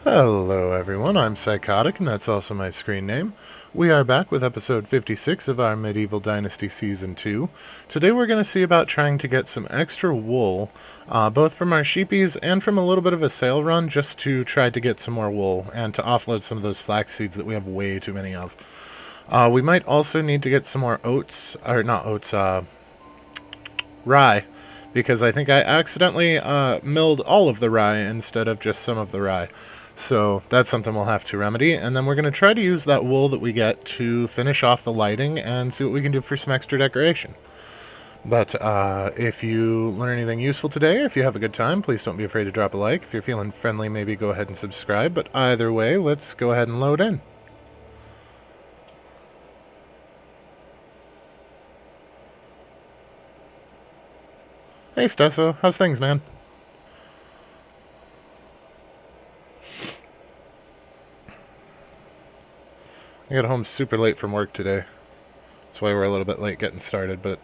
Hello everyone, I'm Psychotic, and that's also my screen name. We are back with episode 56 of our Medieval Dynasty Season 2. Today we're going to see about trying to get some extra wool, both from our sheepies and from a little bit of a sale run, just to try to get some more wool, and to offload some of those flax seeds that we have way too many of. We might also need to get some more oats, or not oats, rye, because I think I accidentally milled all of the rye instead of just some of the rye. So that's something we'll have to remedy, and then we're going to try to use that wool that we get to finish off the lighting and see what we can do for some extra decoration. But if you learn anything useful today, or if you have a good time, please don't be afraid to drop a like. If you're feeling friendly, maybe go ahead and subscribe, but either way, let's go ahead and load in. Hey Stesso, how's things, man? I got home super late from work today. That's why we're a little bit late getting started, but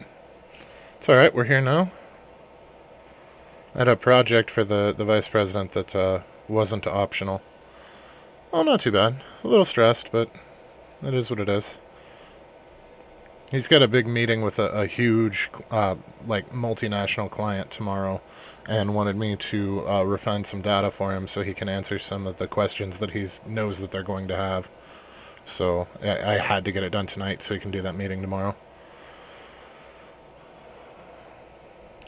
it's alright, we're here now. I had a project for the vice president that wasn't optional. Oh, not too bad. A little stressed, but it is what it is. He's got a big meeting with a huge, multinational client tomorrow, and wanted me to refine some data for him so he can answer some of the questions that he knows that they're going to have. So I had to get it done tonight so he can do that meeting tomorrow.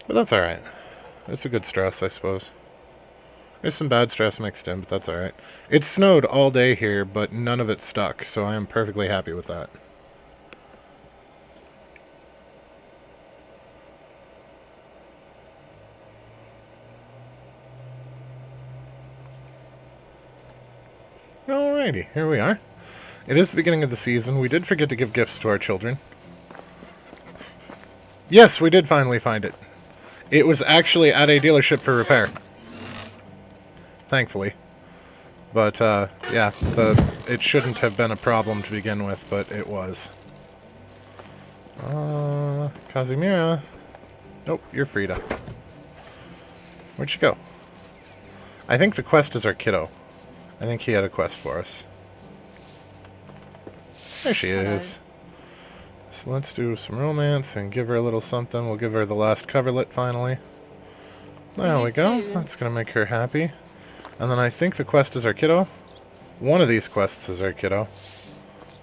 But that's alright. It's a good stress, I suppose. There's some bad stress mixed in, but that's alright. It snowed all day here, but none of it stuck, so I am perfectly happy with that. Alrighty, here we are. It is the beginning of the season. We did forget to give gifts to our children. Yes, we did finally find it. It was actually at a dealership for repair. Thankfully. But, yeah, it shouldn't have been a problem to begin with, but it was. Kazimira. Nope, you're Frida. Where'd she go? I think the quest is our kiddo. I think he had a quest for us. There she is. So let's do some romance and give her a little something. We'll give her the last coverlet finally. There we go. That's going to make her happy. And then I think the quest is our kiddo. One of these quests is our kiddo.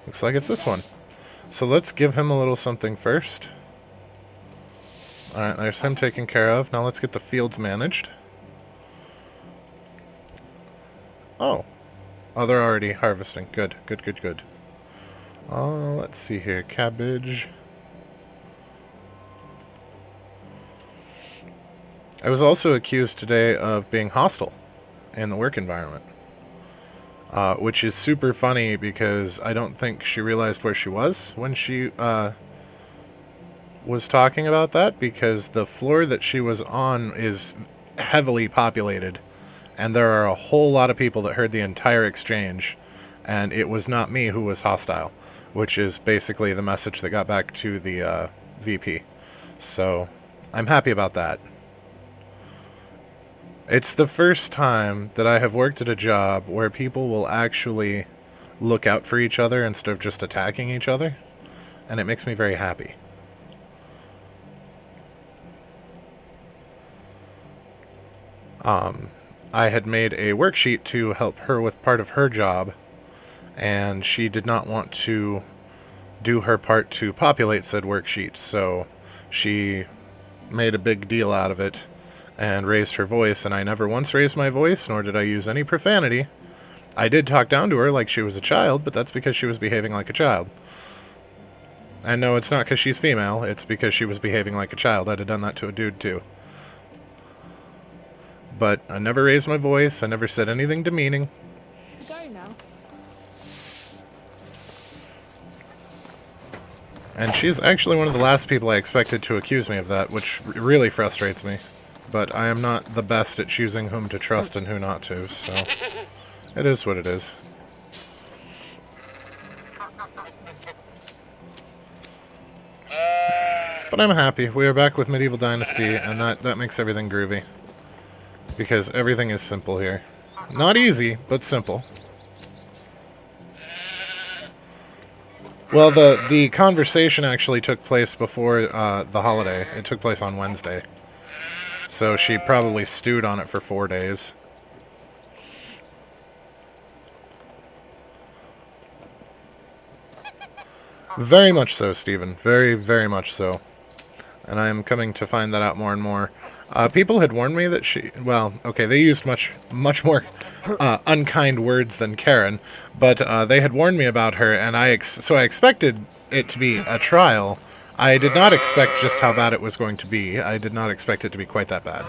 Looks like it's this one. So let's give him a little something first. Alright, there's him taken care of. Now let's get the fields managed. Oh. Oh, they're already harvesting. Good, good, good, good. Let's see here. Cabbage. I was also accused today of being hostile in the work environment. Which is super funny because I don't think she realized where she was when she was talking about that, because the floor that she was on is heavily populated, and there are a whole lot of people that heard the entire exchange, and it was not me who was hostile, which is basically the message that got back to the VP. So I'm happy about that. It's the first time that I have worked at a job where people will actually look out for each other instead of just attacking each other, and it makes me very happy. I had made a worksheet to help her with part of her job, and she did not want to do her part to populate said worksheet, so she made a big deal out of it and raised her voice, and I never once raised my voice, nor did I use any profanity. I did talk down to her like she was a child, but that's because she was behaving like a child. And no, it's not because she's female, it's because she was behaving like a child. I'd have done that to a dude too. But I never raised my voice, I never said anything demeaning. Go now. And she's actually one of the last people I expected to accuse me of that, which really frustrates me. But I am not the best at choosing whom to trust and who not to, so it is what it is. But I'm happy. We are back with Medieval Dynasty, and that makes everything groovy. Because everything is simple here. Not easy, but simple. Well, the conversation actually took place before the holiday. It took place on Wednesday. So she probably stewed on it for 4 days. Very much so, Stephen. Very, very much so. And I am coming to find that out more and more. People had warned me that she... Well, okay, they used much more unkind words than Karen, but they had warned me about her, and so I expected it to be a trial. I did not expect just how bad it was going to be. I did not expect it to be quite that bad.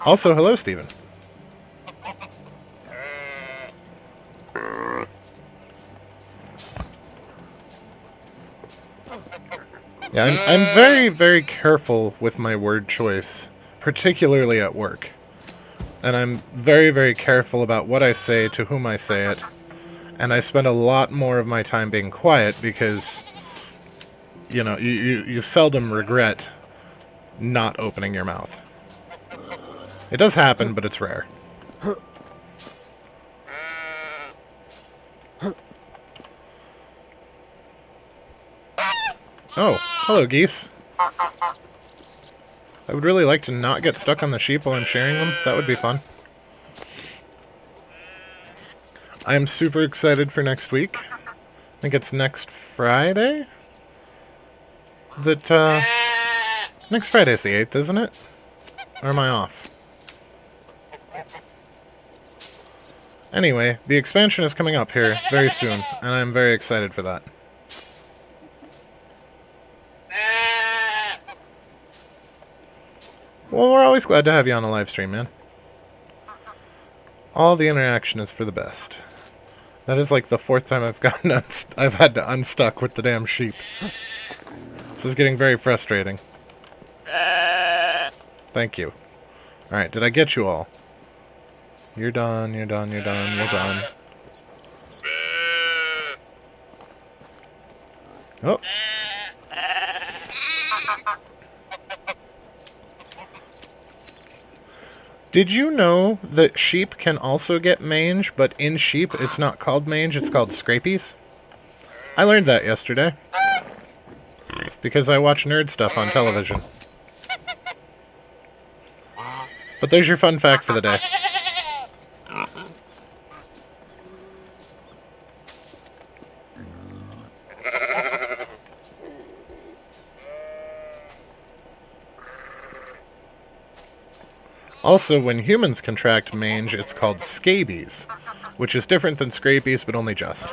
Also, hello, Stephen. Yeah, I'm very, very careful with my word choice, particularly at work. And I'm very, very careful about what I say, to whom I say it. And I spend a lot more of my time being quiet because, you know, you seldom regret not opening your mouth. It does happen, but it's rare. Oh, hello, geese. I would really like to not get stuck on the sheep while I'm shearing them. That would be fun. I am super excited for next week. I think it's next Friday? Next Friday's the 8th, isn't it? Or am I off? Anyway, the expansion is coming up here very soon, and I'm very excited for that. Well, we're always glad to have you on a live stream, man. All the interaction is for the best. That is like the 4th time I've had to unstuck with the damn sheep. This is getting very frustrating. Thank you. Alright, did I get you all? You're done, you're done, you're done, you're done. Oh. Did you know that sheep can also get mange, but in sheep it's not called mange, it's called scrapies? I learned that yesterday. Because I watch nerd stuff on television. But there's your fun fact for the day. Also, when humans contract mange, it's called scabies, which is different than scrapies, but only just.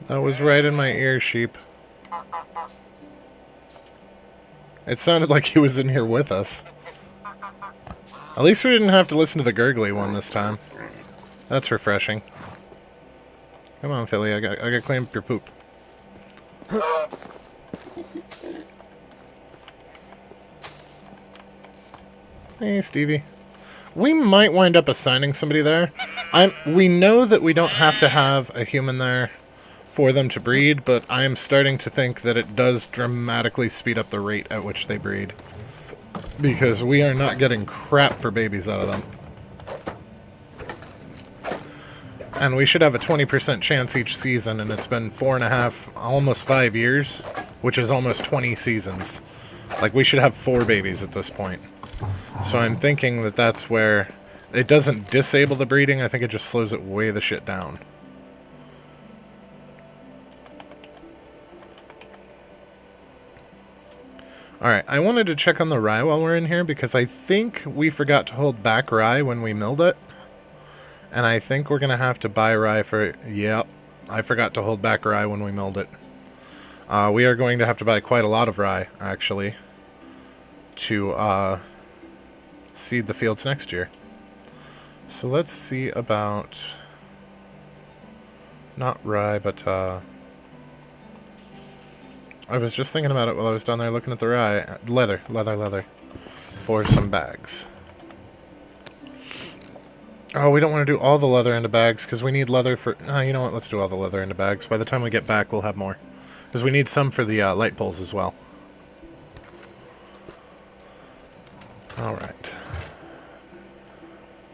That was right in my ear, sheep. It sounded like he was in here with us. At least we didn't have to listen to the gurgly one this time. That's refreshing. Come on, Philly, I gotta clean up your poop. Hey, Stevie. We might wind up assigning somebody there. We know that we don't have to have a human there for them to breed, but I am starting to think that it does dramatically speed up the rate at which they breed. Because we are not getting crap for babies out of them. And we should have a 20% chance each season, and it's been 4.5, almost 5 years, which is almost 20 seasons. Like, we should have 4 babies at this point. So I'm thinking that that's where it doesn't disable the breeding, I think it just slows it way the shit down. Alright, I wanted to check on the rye while we're in here, because I think we forgot to hold back rye when we milled it. And I think we're going to have to buy rye for... Yep, I forgot to hold back rye when we milled it. We are going to have to buy quite a lot of rye, actually, to seed the fields next year. So let's see about... Not rye, but... I was just thinking about it while I was down there looking at the rye. Leather. For some bags. Oh, we don't want to do all the leather into bags, because we need leather for... you know what? Let's do all the leather into bags. By the time we get back, we'll have more. Because we need some for the light poles as well. Alright.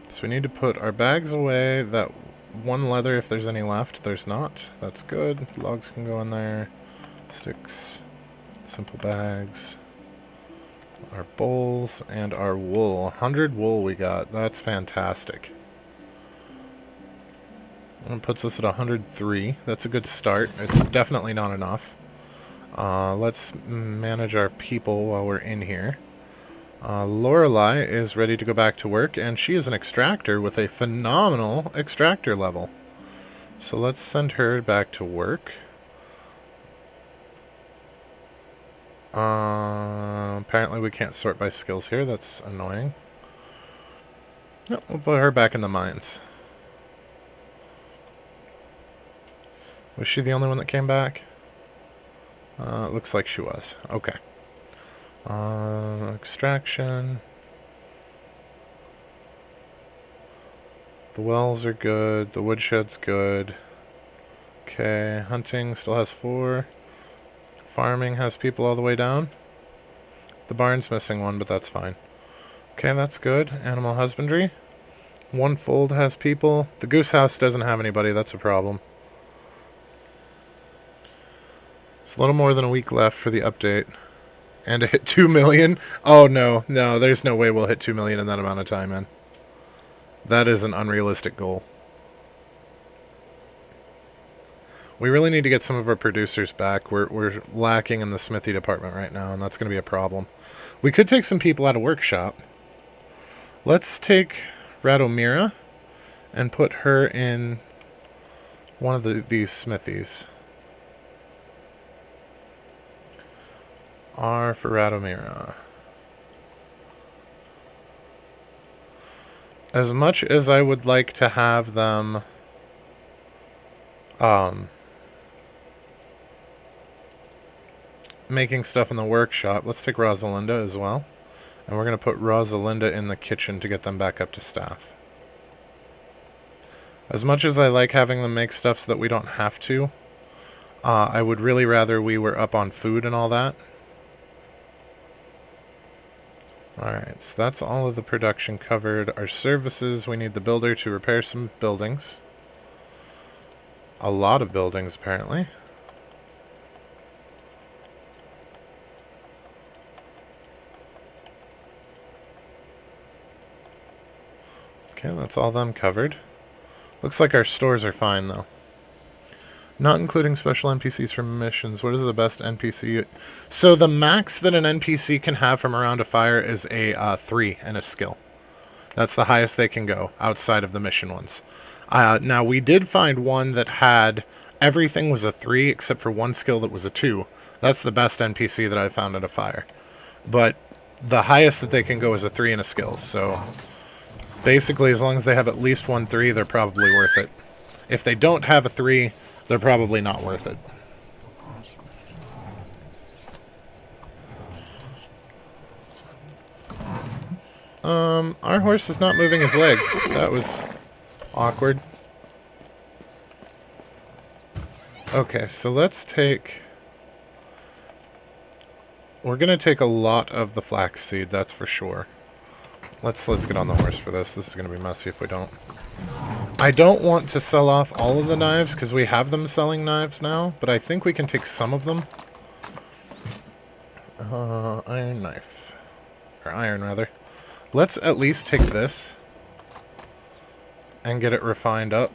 So we need to put our bags away. That one leather, if there's any left. There's not. That's good. Logs can go in there. Sticks. Simple bags. Our bowls and our wool. 100 wool we got. That's fantastic. That puts us at 103. That's a good start. It's definitely not enough. Let's manage our people while we're in here. Lorelei is ready to go back to work, and she is an extractor with a phenomenal extractor level. So let's send her back to work. Apparently we can't sort by skills here. That's annoying. No, we'll put her back in the mines. Was she the only one that came back? Looks like she was. Okay. Extraction. The wells are good. The woodshed's good. Okay. Hunting still has 4. Farming has people all the way down. The barn's missing one, but that's fine. Okay, that's good. Animal husbandry. 1 fold has people. The goose house doesn't have anybody. That's a problem. It's a little more than a week left for the update. And to hit 2 million? Oh, no. No, there's no way we'll hit 2 million in that amount of time, man. That is an unrealistic goal. We really need to get some of our producers back. We're lacking in the smithy department right now, and that's going to be a problem. We could take some people out of workshop. Let's take Radomira and put her in one of these smithies. R for Radomira. As much as I would like to have them making stuff in the workshop, let's take Rosalinda as well. And we're going to put Rosalinda in the kitchen to get them back up to staff. As much as I like having them make stuff so that we don't have to, I would really rather we were up on food and all that. Alright, so that's all of the production covered. Our services, we need the builder to repair some buildings. A lot of buildings, apparently. Okay, that's all them covered. Looks like our stores are fine, though. Not including special NPCs from missions. What is the best NPC? So the max that an NPC can have from around a fire is a 3 and a skill. That's the highest they can go outside of the mission ones. Now, we did find one that had everything was a 3 except for one skill that was a 2. That's the best NPC that I found at a fire. But the highest that they can go is a 3 and a skill. So basically, as long as they have at least 1 3, they're probably worth it. If they don't have a 3, they're probably not worth it. Our horse is not moving his legs. That was awkward. Okay, so let's take... We're gonna take a lot of the flaxseed, that's for sure. Let's get on the horse for this. This is gonna be messy if we don't. I don't want to sell off all of the knives, because we have them selling knives now, but I think we can take some of them. Iron knife. Or iron, rather. Let's at least take this and get it refined up.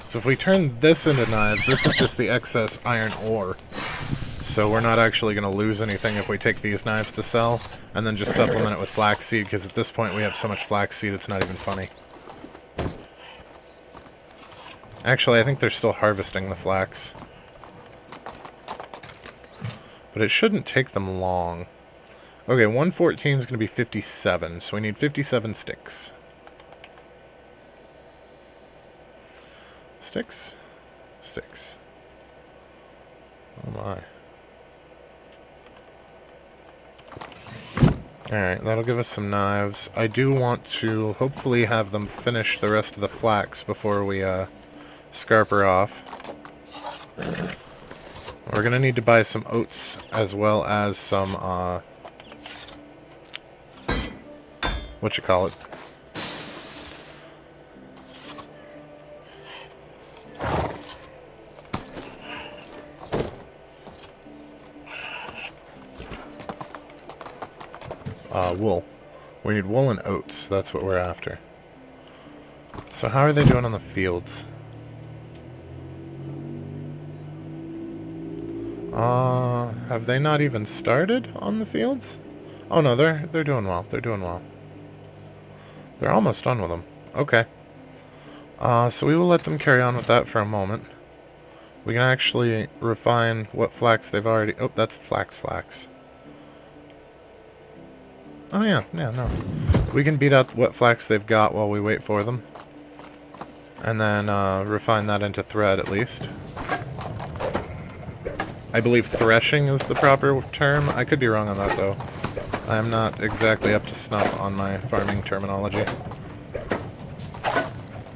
So if we turn this into knives, this is just the excess iron ore. So we're not actually going to lose anything if we take these knives to sell, and then just supplement it with flaxseed, because at this point we have so much flaxseed it's not even funny. Actually, I think they're still harvesting the flax. But it shouldn't take them long. Okay, 114 is going to be 57, so we need 57 sticks. Sticks? Sticks. Oh my. Alright, that'll give us some knives. I do want to hopefully have them finish the rest of the flax before we scarp her off. We're going to need to buy some oats as well as some, whatchamacallit. Wool. We need wool and oats. That's what we're after. So how are they doing on the fields? Have they not even started on the fields? Oh no, they're doing well. They're doing well. They're almost done with them. Okay. So we will let them carry on with that for a moment. We can actually refine what flax they've already... Oh, that's flax. Oh yeah, no. We can beat out what flax they've got while we wait for them. And then refine that into thread at least. I believe threshing is the proper term. I could be wrong on that though. I am not exactly up to snuff on my farming terminology.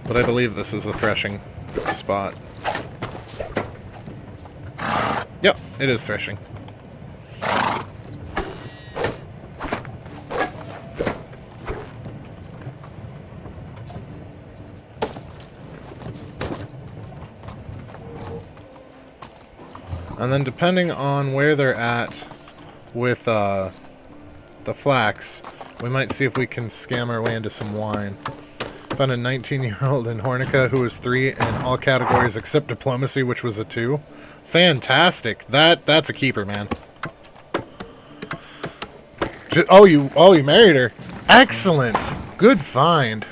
But I believe this is the threshing spot. Yep, it is threshing. And then depending on where they're at with the flax, we might see if we can scam our way into some wine. Found a 19-year-old in Hornica who was 3 in all categories except diplomacy, which was a 2. Fantastic. That's a keeper, man. Oh, you married her. Excellent. Good find.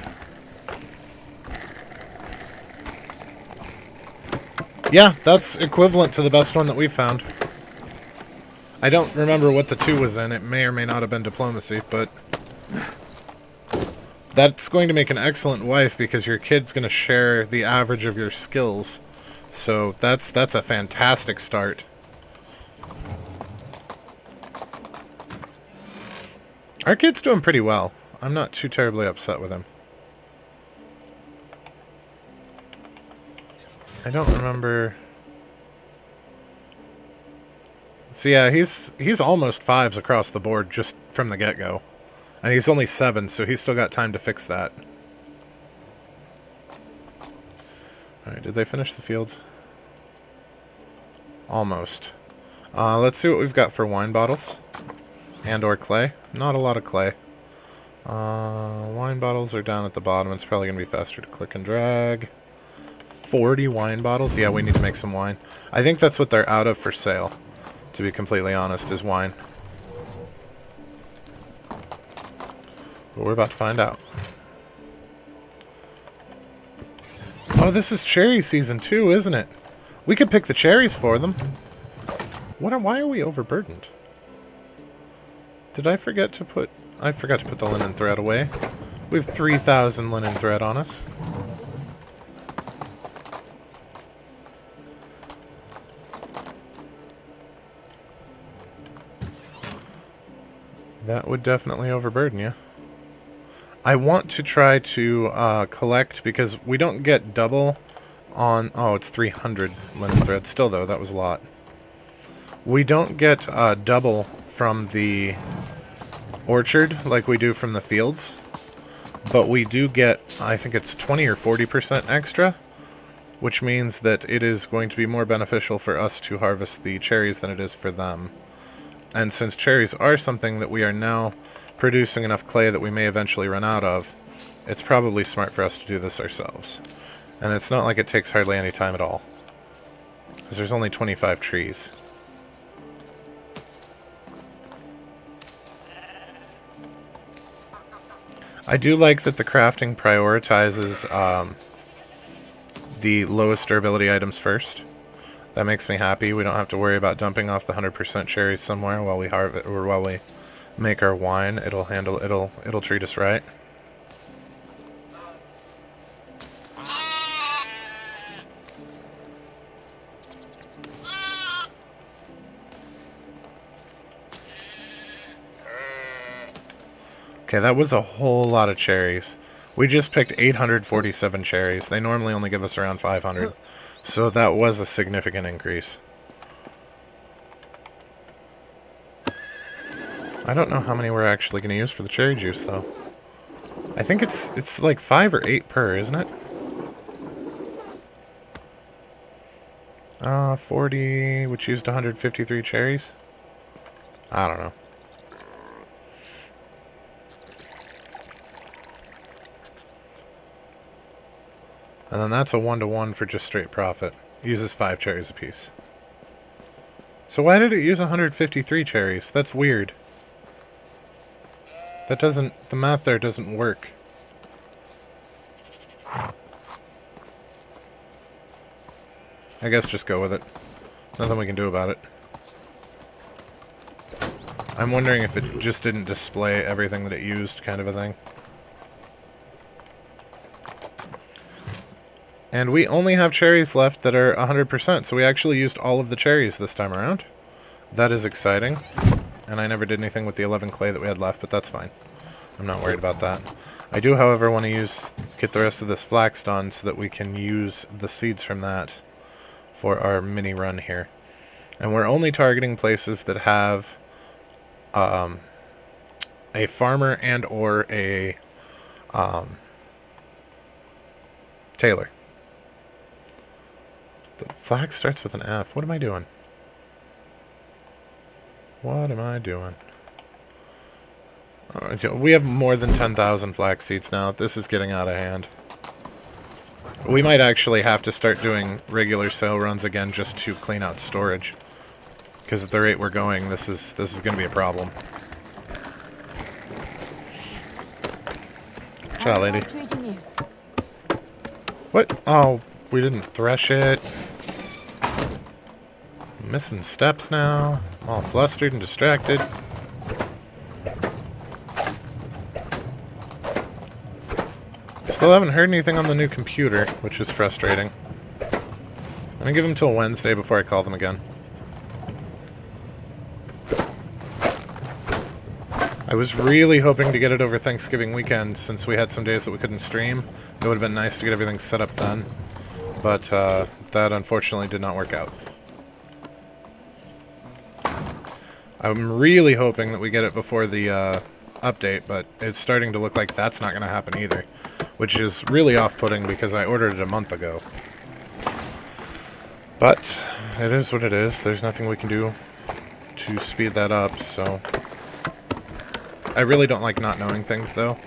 Yeah, that's equivalent to the best one that we've found. I don't remember what the 2 was in. It may or may not have been diplomacy, but that's going to make an excellent wife because your kid's going to share the average of your skills. So that's a fantastic start. Our kid's doing pretty well. I'm not too terribly upset with him. I don't remember. So yeah, he's almost 5s across the board just from the get-go. And he's only 7, so he's still got time to fix that. Alright, did they finish the fields? Almost. Let's see what we've got for wine bottles. And or clay. Not a lot of clay. Wine bottles are down at the bottom. It's probably going to be faster to click and drag. 40 wine bottles? Yeah, we need to make some wine. I think that's what they're out of for sale, to be completely honest, is wine. But we're about to find out. Oh, this is cherry season too, isn't it? We could pick the cherries for them. Why are we overburdened? Did I forget to put... I forgot to put the linen thread away. We have 3,000 linen thread on us. That would definitely overburden you. I want to try to collect, because we don't get double on... Oh, it's 300 linen thread. Still, though, that was a lot. We don't get double from the orchard like we do from the fields. But we do get, I think it's 20 or 40% extra, which means that it is going to be more beneficial for us to harvest the cherries than it is for them. And since cherries are something that we are now producing enough clay that we may eventually run out of, it's probably smart for us to do this ourselves. And it's not like it takes hardly any time at all, because there's only 25 trees. I do like that the crafting prioritizes the lowest durability items first. That makes me happy. We don't have to worry about dumping off the 100% cherries somewhere while we harvest, or while we make our wine. It'll treat us right. Okay, that was a whole lot of cherries. We just picked 847 cherries. They normally only give us around 500. So that was a significant increase. I don't know how many we're actually going to use for the cherry juice, though. I think it's like 5 or 8 per, isn't it? 40, which used 153 cherries? I don't know. And then that's a 1-to-1 for just straight profit. Uses 5 cherries apiece. So why did it use 153 cherries? That's weird. That doesn't... The math there doesn't work. I guess just go with it. Nothing we can do about it. I'm wondering if it just didn't display everything that it used, kind of a thing. And we only have cherries left that are 100%, so we actually used all of the cherries this time around. That is exciting. And I never did anything with the 11 clay that we had left, but that's fine. I'm not worried about that. I do, however, want to get the rest of this flax done so that we can use the seeds from that for our mini run here. And we're only targeting places that have a farmer and or a tailor. The flax starts with an F. What am I doing? What am I doing? We have more than 10,000 flax seeds now. This is getting out of hand. We might actually have to start doing regular sale runs again just to clean out storage. Because at the rate we're going, this is going to be a problem. Ciao, lady. What? Oh, we didn't thresh it. I'm missing steps now. I'm all flustered and distracted. Still haven't heard anything on the new computer, which is frustrating. I'm gonna give them till Wednesday before I call them again. I was really hoping to get it over Thanksgiving weekend, since we had some days that we couldn't stream. It would have been nice to get everything set up then. But that unfortunately did not work out. I'm really hoping that we get it before the update, but it's starting to look like that's not going to happen either. Which is really off-putting because I ordered it a month ago. But it is what it is. There's nothing we can do to speed that up, so... I really don't like not knowing things, though.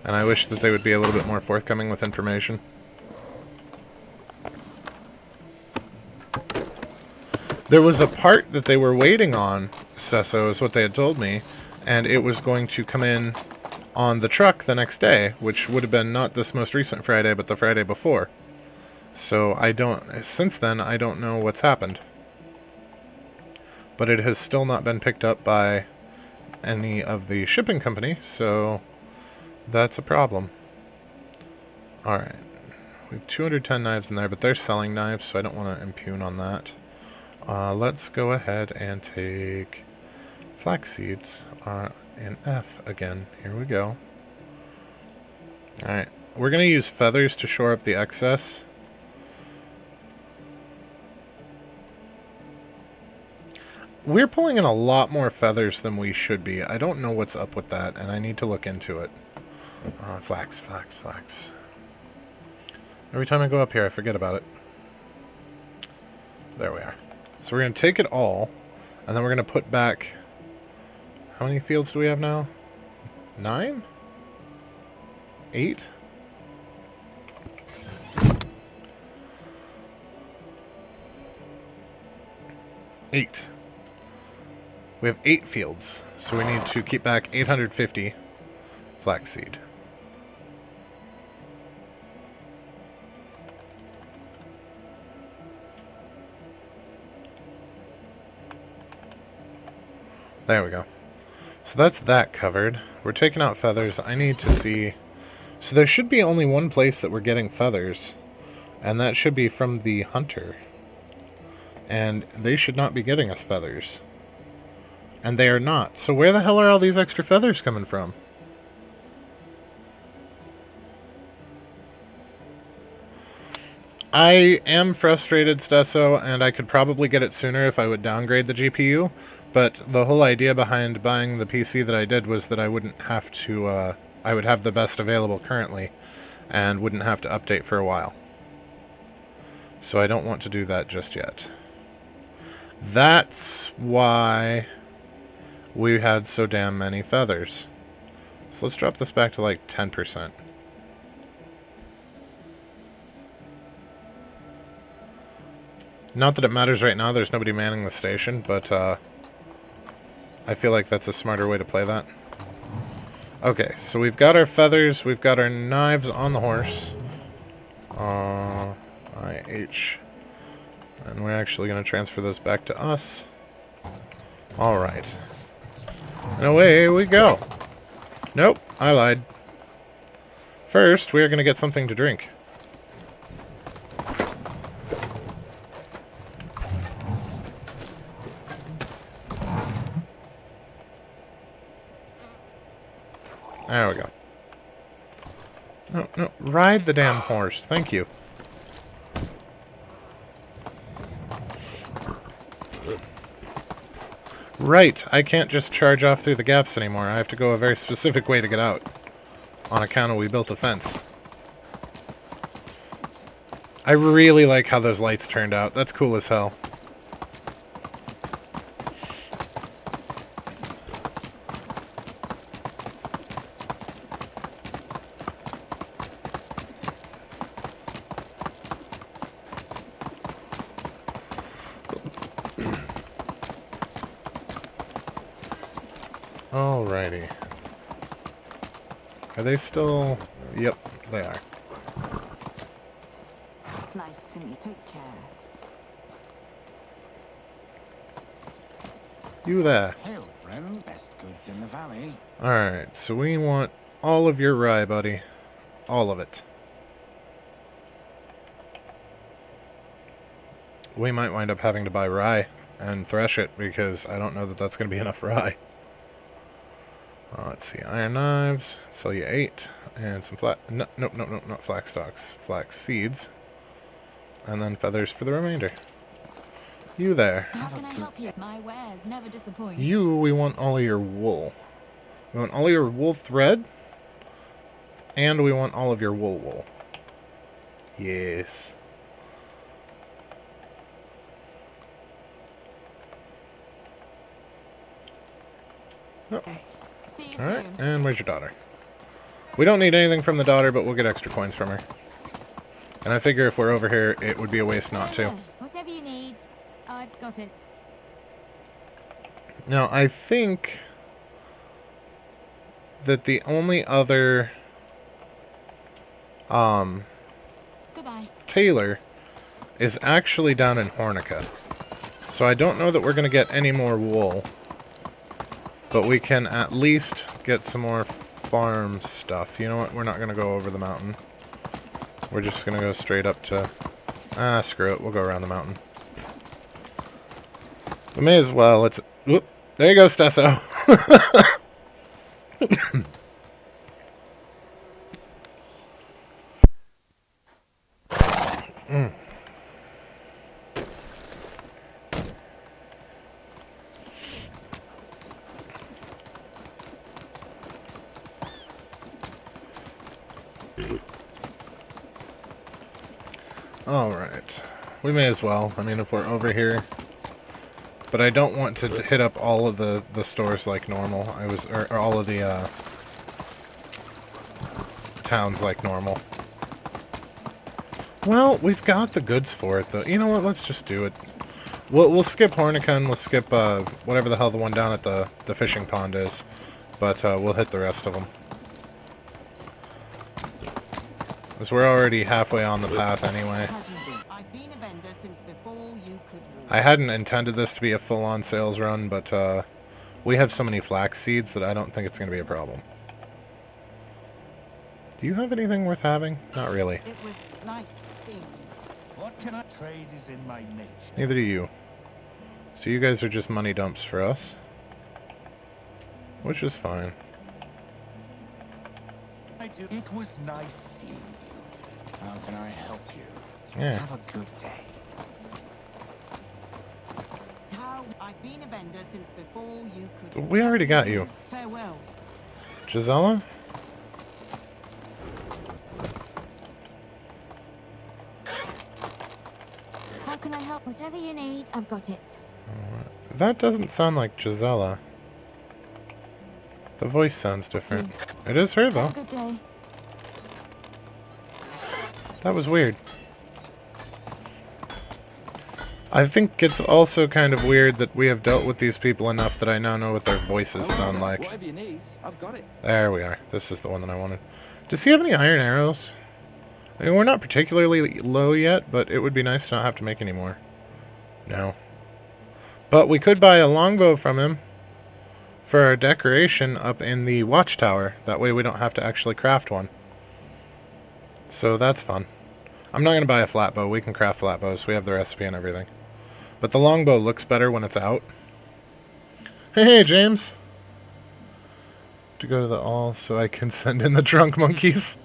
And I wish that they would be a little bit more forthcoming with information. There was a part that they were waiting on, Sesso, is what they had told me, and it was going to come in on the truck the next day, which would have been not this most recent Friday, but the Friday before. So since then, I don't know what's happened. But it has still not been picked up by any of the shipping company, so that's a problem. Alright. We have 210 knives in there, but they're selling knives, so I don't want to impugn on that. Let's go ahead and take flax seeds in F again. Here we go. Alright. We're going to use feathers to shore up the excess. We're pulling in a lot more feathers than we should be. I don't know what's up with that, and I need to look into it. Flax, flax, flax. Every time I go up here, I forget about it. There we are. So we're going to take it all, and then we're going to put back... How many fields do we have now? 9? 8? Eight. We have 8 fields, so we need to keep back 850 flaxseed. There we go. So that's that covered. We're taking out feathers. I need to see... So there should be only one place that we're getting feathers, and that should be from the hunter. And they should not be getting us feathers. And they are not. So where the hell are all these extra feathers coming from? I am frustrated, Stesso, and I could probably get it sooner if I would downgrade the GPU, but the whole idea behind buying the PC that I did was that I wouldn't have to, I would have the best available currently, and wouldn't have to update for a while. So I don't want to do that just yet. That's why we had so damn many feathers. So let's drop this back to like 10%. Not that it matters right now, there's nobody manning the station, but I feel like that's a smarter way to play that. Okay, so we've got our feathers, we've got our knives on the horse. IH. And we're actually going to transfer those back to us. Alright. And away we go. Nope, I lied. First, we are going to get something to drink. There we go. No, no, ride the damn horse. Thank you. Right, I can't just charge off through the gaps anymore. I have to go a very specific way to get out. On account of we built a fence. I really like how those lights turned out. That's cool as hell. Alrighty. Are they still... Yep, they are. It's nice to meet. Take care. You there. Hail, friend. Best goods in the valley. Alright, so we want all of your rye, buddy. All of it. We might wind up having to buy rye and thresh it, because I don't know that that's going to be enough rye. Let's see, iron knives, sell you 8, and some nope, not flax stalks, flax seeds, and then feathers for the remainder. You there. How can I help you? My wares never disappoint. You, we want all of your wool. We want all of your wool thread, and we want all of your wool. Yes. Oh. See you Alright, soon. and where's your daughter? We don't need anything from the daughter, but we'll get extra coins from her. And I figure if we're over here, it would be a waste not to. Whatever you need, I've got it. Now, I think that the only other Goodbye. tailor is actually down in Hornica. So I don't know that we're going to get any more wool. But we can at least get some more farm stuff. You know what? We're not going to go over the mountain. We're just going to go straight up to... Ah, screw it. We'll go around the mountain. We may as well. Let's... Whoop. There you go, Stesso. Alright. We may as well. I mean, if we're over here. But I don't want to hit up all of the stores like normal. Or all of the towns like normal. Well, we've got the goods for it, though. You know what? Let's just do it. We'll skip Hornica and we'll skip whatever the hell the one down at the fishing pond is. But we'll hit the rest of them. Because we're already halfway on the path anyway. I've been a vendor since before you could walk. I hadn't intended this to be a full-on sales run, but We have so many flax seeds that I don't think it's going to be a problem. Do you have anything worth having? Not really. It was nice seeing you. What can I trade is in my nature. Neither do you. So you guys are just money dumps for us. Which is fine. It was nice seeing you. How can I help you? Yeah. Have a good day. How I've been a vendor since before you could. We already got you. Farewell. Gisela? How can I help? Whatever you need, I've got it. That doesn't sound like Gisela. The voice sounds different. It is her, Have though. a good day. That was weird. I think it's also kind of weird that we have dealt with these people enough that I now know what their voices sound like. Whatever you need, I've got it. There we are. This is the one that I wanted. Does he have any iron arrows? I mean, we're not particularly low yet, but it would be nice to not have to make any more. No. But we could buy a longbow from him for our decoration up in the watchtower. That way we don't have to actually craft one. So that's fun. I'm not going to buy a flat bow. We can craft flat bows. We have the recipe and everything. But the longbow looks better when it's out. Hey, James. To go to the all so I can send in the drunk monkeys.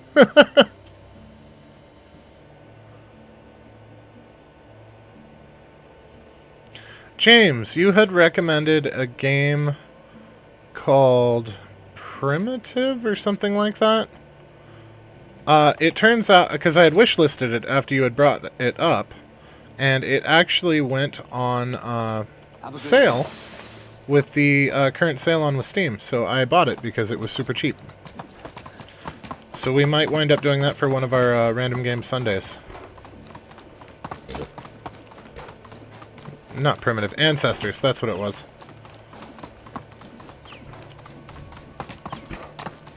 James, you had recommended a game called Primitive or something like that. It turns out, because I had wishlisted it after you had brought it up, and it actually went on sale with the current sale on with Steam. So I bought it because it was super cheap. So we might wind up doing that for one of our random game Sundays. Not Primitive, Ancestors, that's what it was.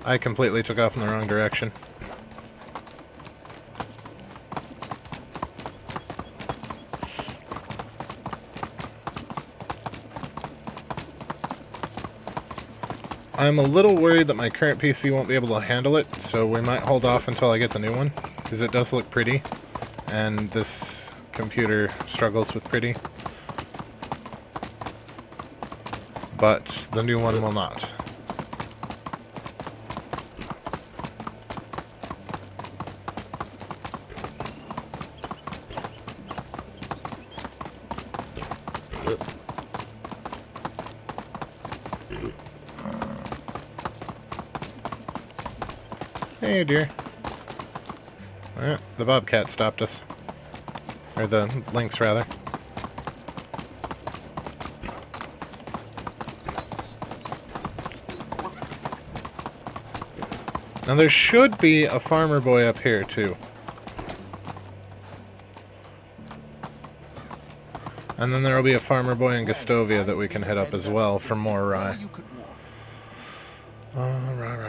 I completely took off in the wrong direction. I'm a little worried that my current PC won't be able to handle it, so we might hold off until I get the new one, because it does look pretty, and this computer struggles with pretty. But the new one will not. Hey, dear. The bobcat stopped us. Or the lynx, rather. Now there should be a farmer boy up here, too. And then there will be a farmer boy in Gustovia that we can hit up as well for more rye. Rye.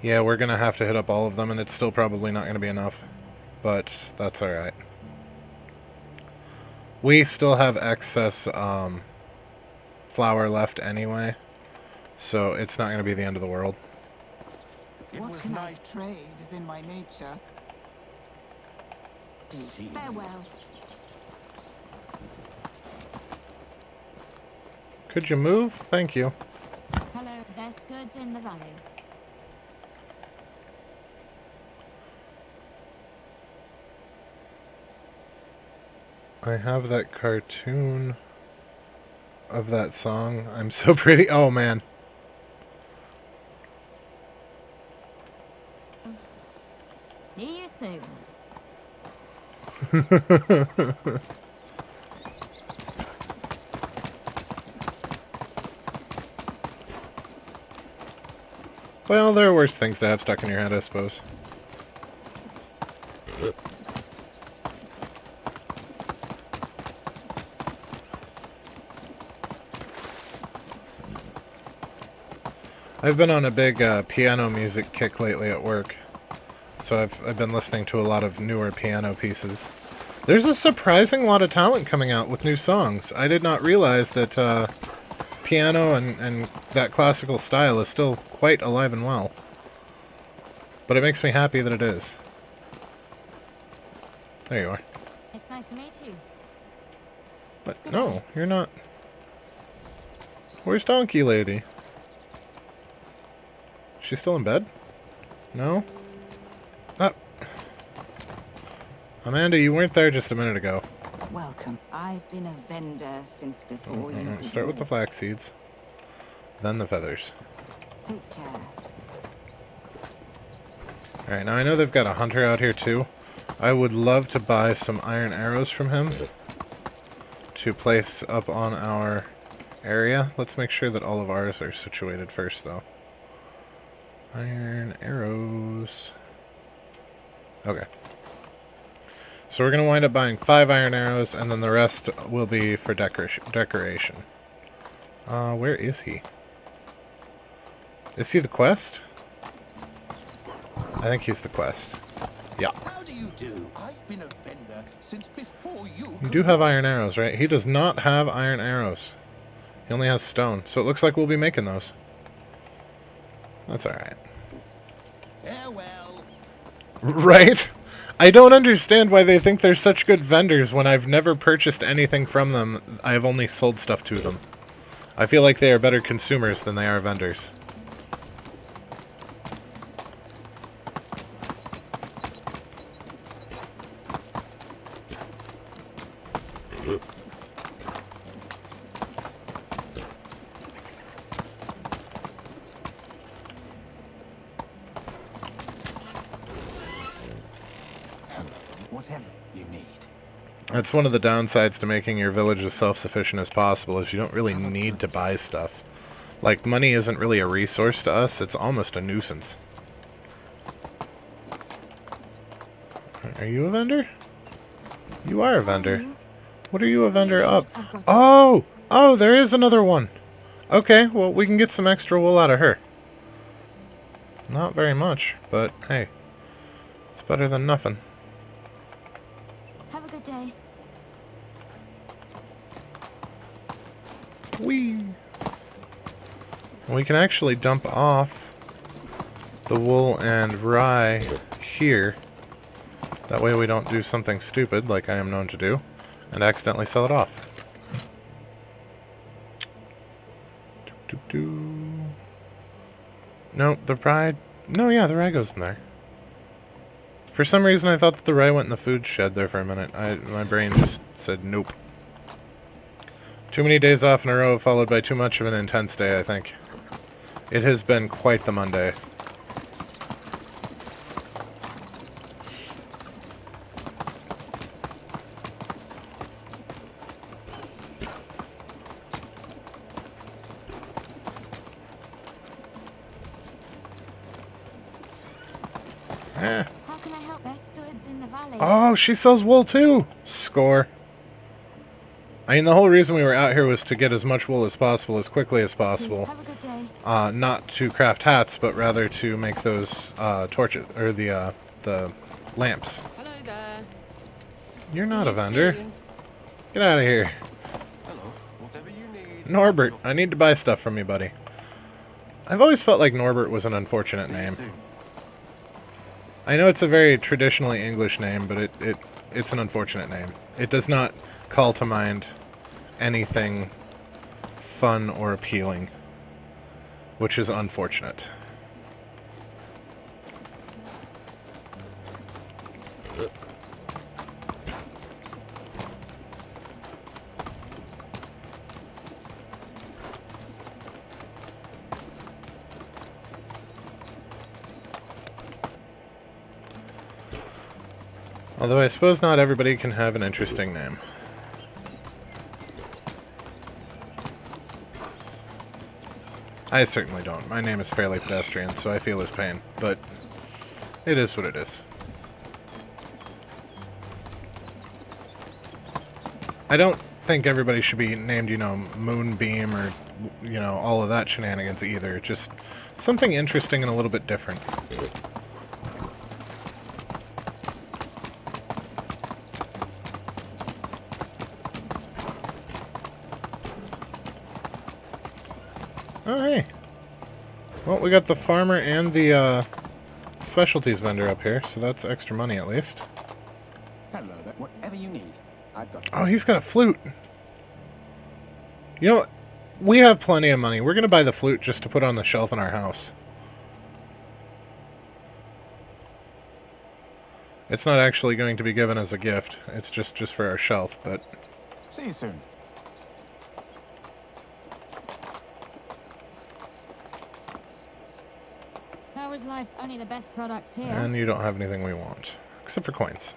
Yeah, we're gonna have to hit up all of them, and it's still probably not gonna be enough. But that's alright. We still have excess, flour left anyway, so it's not going to be the end of the world. What can I trade is in my nature. Farewell. Could you move? Thank you. Hello, best goods in the valley. I have that cartoon of that song. I'm so pretty. Oh, man. See you soon. Well, there are worse things to have stuck in your head, I suppose. I've been on a big piano music kick lately at work, so I've been listening to a lot of newer piano pieces. There's a surprising lot of talent coming out with new songs. I did not realize that piano and that classical style is still quite alive and well. But it makes me happy that it is. There you are. It's nice to meet you. But no, you're not. Where's Donkey Lady? She's still in bed? No? Ah. Amanda, you weren't there just a minute ago. Welcome. I've been a vendor since before you could Start with the walk. flax seeds, then the feathers. Take care. Alright, now I know they've got a hunter out here too. I would love to buy some iron arrows from him to place up on our area. Let's make sure that all of ours are situated first, though. Iron arrows. Okay. So we're going to wind up buying 5 iron arrows, and then the rest will be for decoration. Where is he? Is he the quest? I think he's the quest. Yeah. How do you do? I've been a vendor since before you. You do have iron arrows, right? He does not have iron arrows. He only has stone. So it looks like we'll be making those. That's alright. Farewell. Right? I don't understand why they think they're such good vendors when I've never purchased anything from them. I have only sold stuff to them. I feel like they are better consumers than they are vendors. Whatever you need. That's one of the downsides to making your village as self-sufficient as possible, is you don't really need to buy stuff. Like, money isn't really a resource to us, it's almost a nuisance. Are you a vendor? You are a vendor. What are you a vendor of? I've got it. Oh! Oh, there is another one! Okay, well, we can get some extra wool out of her. Not very much, but hey. It's better than nothing. Have a good day. Whee! We can actually dump off the wool and rye here. That way we don't do something stupid, like I am known to do, and accidentally sell it off. No, the rye... No, yeah, the rye goes in there. For some reason I thought that the rye went in the food shed there for a minute. My brain just said nope. Too many days off in a row followed by too much of an intense day, I think. It has been quite the Monday. Eh. How can I help? Best goods in the valley. Oh, she sells wool too! Score. I mean, the whole reason we were out here was to get as much wool as possible, as quickly as possible. Have a good day. Not to craft hats, but rather to make those torches, or the lamps. Hello there. You're See not a you vendor. soon. Get out of here. Hello. Whatever you need. Norbert, I need to buy stuff from you, buddy. I've always felt like Norbert was an unfortunate See you name. soon. I know it's a very traditionally English name, but it's an unfortunate name. It does not call to mind anything fun or appealing, which is unfortunate. Although I suppose not everybody can have an interesting name. I certainly don't. My name is fairly pedestrian, so I feel his pain, but it is what it is. I don't think everybody should be named, you know, Moonbeam or, you know, all of that shenanigans either. Just something interesting and a little bit different. Oh, hey. Well, we got the farmer and the specialties vendor up here, so that's extra money at least. Hello there. Whatever you need, I've got. Oh, he's got a flute. You know what? We have plenty of money. We're going to buy the flute just to put on the shelf in our house. It's not actually going to be given as a gift. It's just for our shelf, but... See you soon. How is life? Only the best products here. And you don't have anything we want. Except for coins.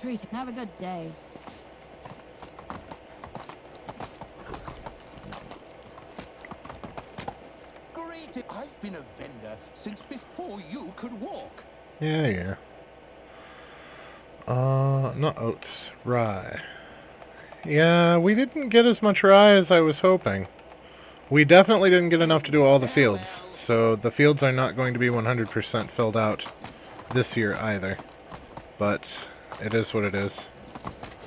Treat. Have a good day. Great. I've been a vendor since before you could walk. Yeah. Not oats. Rye. Yeah, we didn't get as much rye as I was hoping. We definitely didn't get enough to do all the fields, so the fields are not going to be 100% filled out this year either. But it is what it is.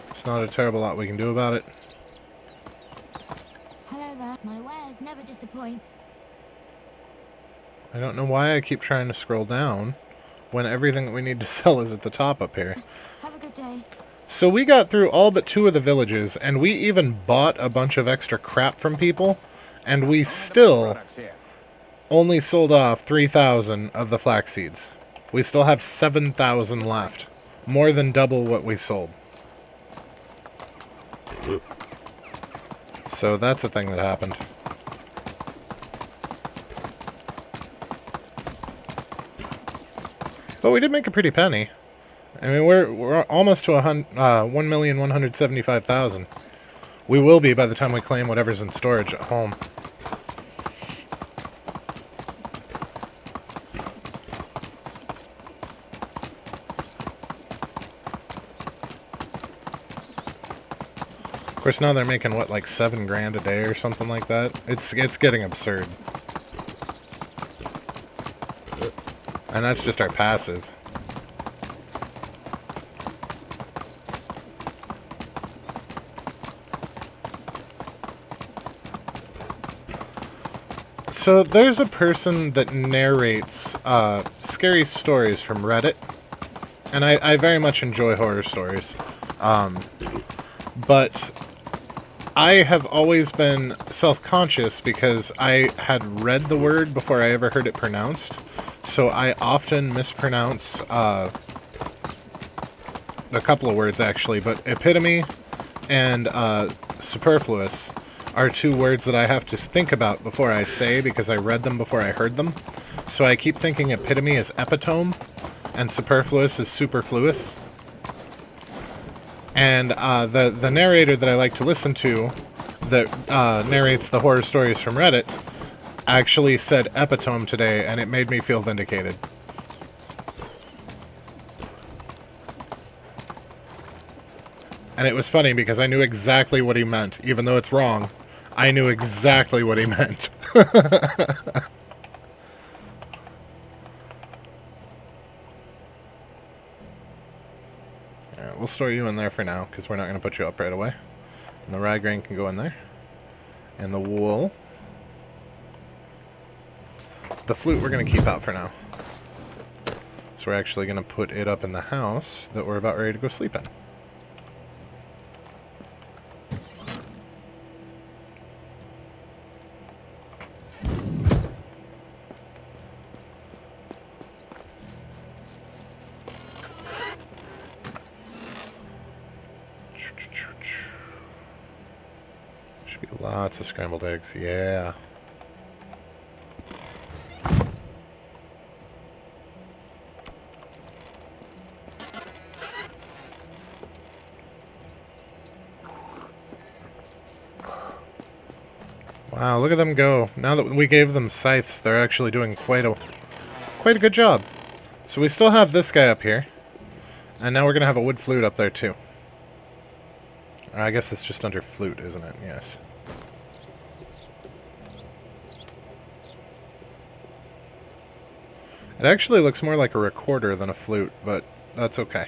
It's not a terrible lot we can do about it. Hello there. My wares never disappoint. I don't know why I keep trying to scroll down when everything that we need to sell is at the top up here. Have a good day. So we got through all but 2 of the villages, and we even bought a bunch of extra crap from people, and we still only sold off 3,000 of the flax seeds. We still have 7,000 left. More than double what we sold. So that's a thing that happened. But we did make a pretty penny. I mean, we're almost to 1,175,000. We will be by the time we claim whatever's in storage at home. Of course, now they're making, what, like 7 grand a day or something like that? It's getting absurd. And that's just our passive. So there's a person that narrates scary stories from Reddit. And I very much enjoy horror stories. But I have always been self-conscious because I had read the word before I ever heard it pronounced. So I often mispronounce a couple of words, actually. But epitome and superfluous are 2 words that I have to think about before I say because I read them before I heard them. So I keep thinking epitome is epitome and superfluous is superfluous. And the narrator that I like to listen to that narrates the horror stories from Reddit actually said epitome today, and it made me feel vindicated. And it was funny because I knew exactly what he meant. Even though it's wrong, I knew exactly what he meant. Alright, we'll store you in there for now, because we're not going to put you up right away. And the rye grain can go in there. And the wool. The flute we're going to keep out for now. So we're actually going to put it up in the house that we're about ready to go sleep in. Should be lots of scrambled eggs, yeah. Wow, look at them go. Now that we gave them scythes, they're actually doing quite a good job. So we still have this guy up here. And now we're going to have a wood flute up there too. I guess it's just under flute, isn't it? Yes. It actually looks more like a recorder than a flute, but that's okay.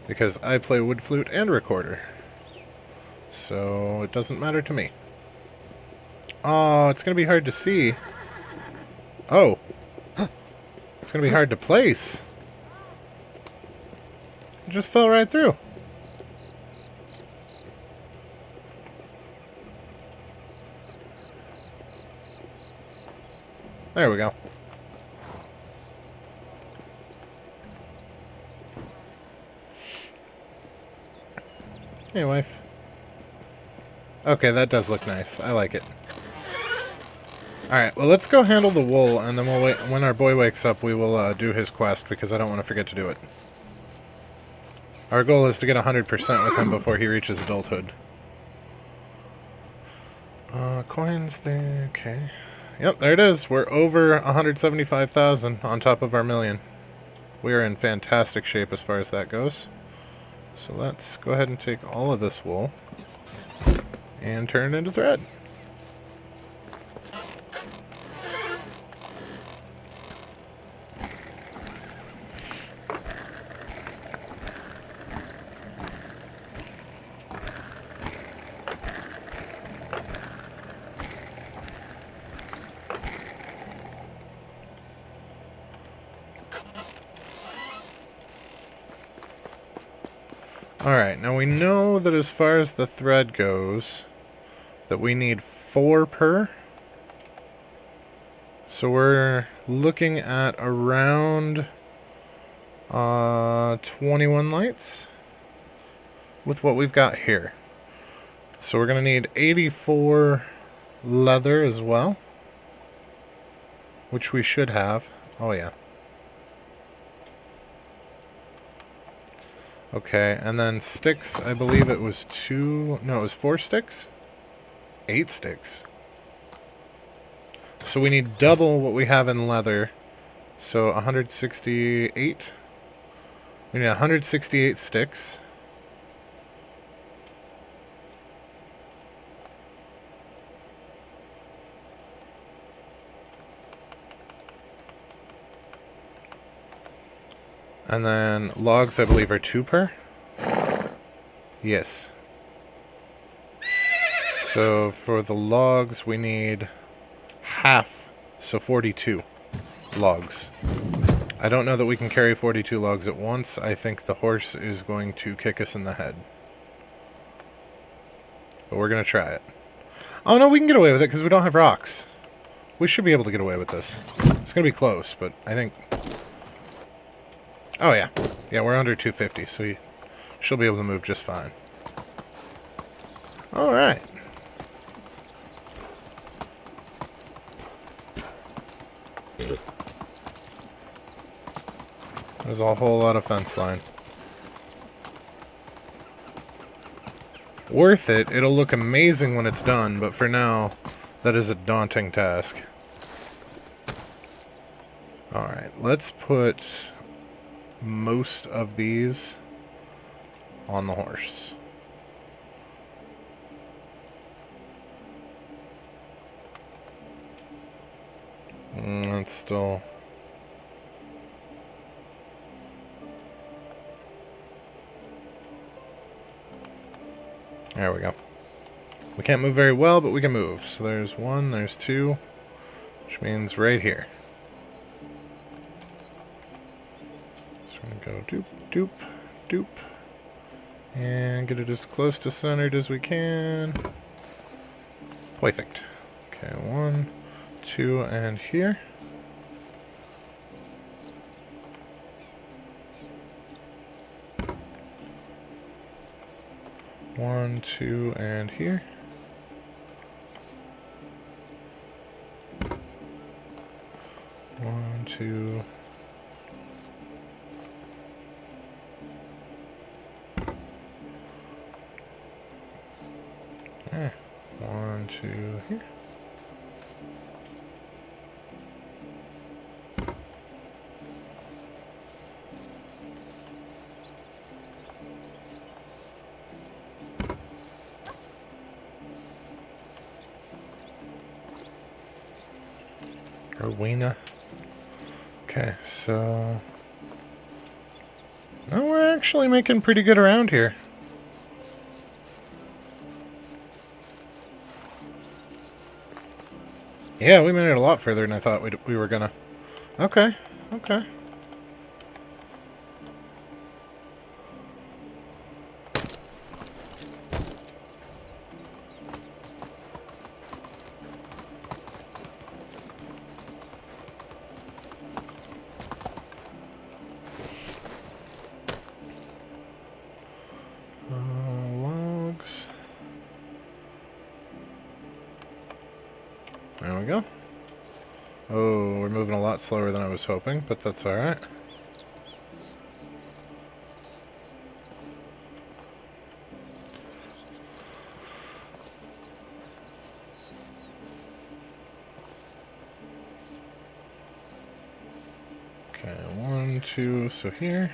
Because I play wood flute and recorder. So it doesn't matter to me. Oh, it's going to be hard to see. Oh. It's going to be hard to place. It just fell right through. There we go. Hey, wife. Okay, that does look nice. I like it. Alright, well, let's go handle the wool, and then we'll wait. When our boy wakes up, we will do his quest, because I don't want to forget to do it. Our goal is to get 100% with him before he reaches adulthood. Coins there, okay. Yep, there it is. We're over 175,000 on top of our million. We are in fantastic shape as far as that goes. So let's go ahead and take all of this wool and turn it into thread. Alright, now we know that as far as the thread goes, that we need 4 per. So we're looking at around 21 lights with what we've got here. So we're going to need 84 leather as well, which we should have. Oh yeah. Okay, and then sticks, I believe it was 2... No, it was 4 sticks? 8 sticks. So we need double what we have in leather. So 168. We need 168 sticks. And then logs, I believe, are 2 per. Yes. So for the logs, we need half, so 42 logs. I don't know that we can carry 42 logs at once. I think the horse is going to kick us in the head. But we're going to try it. Oh no, we can get away with it because we don't have rocks. We should be able to get away with this. It's going to be close, but I think... Oh yeah. Yeah, we're under 250, so she'll be able to move just fine. Alright. There's a whole lot of fence line. Worth it. It'll look amazing when it's done, but for now, that is a daunting task. Alright, let's put most of these on the horse. That's still... There we go. We can't move very well, but we can move. So there's 1, there's 2, which means right here. So we're going to go doop, doop, doop. And get it as close to centered as we can. Perfect. Okay, 1, 2, and here. One, 2, and here. One, 2. There. 1, 2, here. Rowena. Okay, so... No, we're actually making pretty good around here. Yeah, we made it a lot further than I thought we were gonna. Okay, okay. Logs. There we go. Oh, we're moving a lot slower than I was hoping, but that's alright. Okay, 1, 2, so here.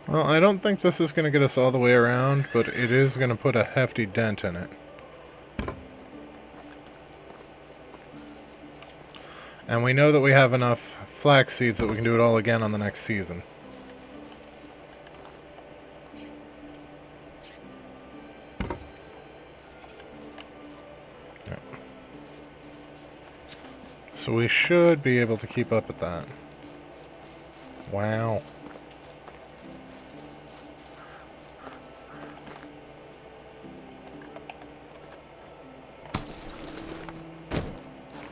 Well, I don't think this is going to get us all the way around, but it is going to put a hefty dent in it. And we know that we have enough flax seeds that we can do it all again on the next season. Yep. So we should be able to keep up with that. Wow.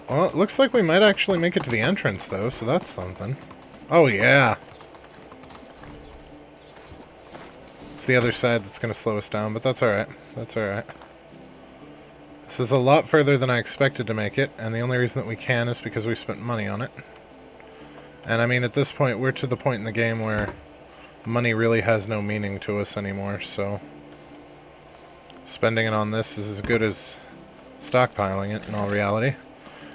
Well, it looks like we might actually make it to the entrance, though, so that's something. Oh, yeah. It's the other side that's going to slow us down, but that's alright. That's alright. This is a lot further than I expected to make it, and the only reason that we can is because we spent money on it. And I mean, at this point, we're to the point in the game where money really has no meaning to us anymore, so spending it on this is as good as stockpiling it, in all reality.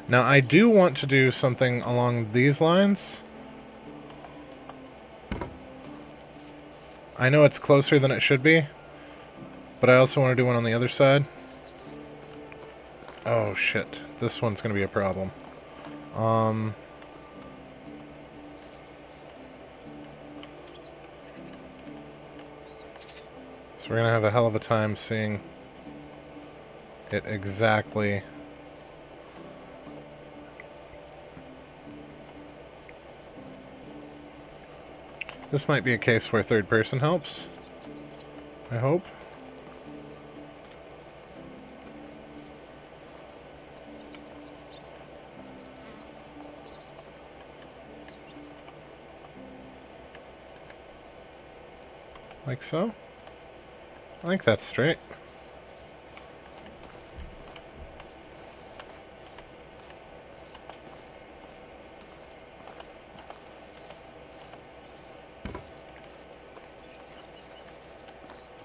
Now, I do want to do something along these lines. I know it's closer than it should be, but I also want to do one on the other side. Oh, shit. This one's going to be a problem. So we're going to have a hell of a time seeing it exactly. This might be a case where third person helps. I hope. Like so. I think that's straight.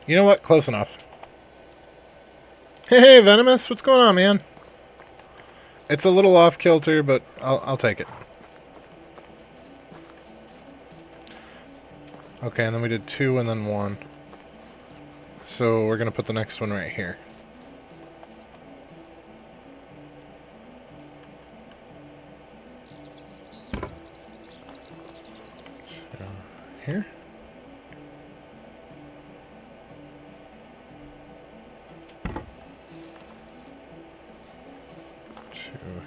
You know what? Close enough. Hey, Venomous, what's going on, man? It's a little off kilter, but I'll take it. Okay, and then we did 2 and then 1. So we're gonna put the next one right here. So, here.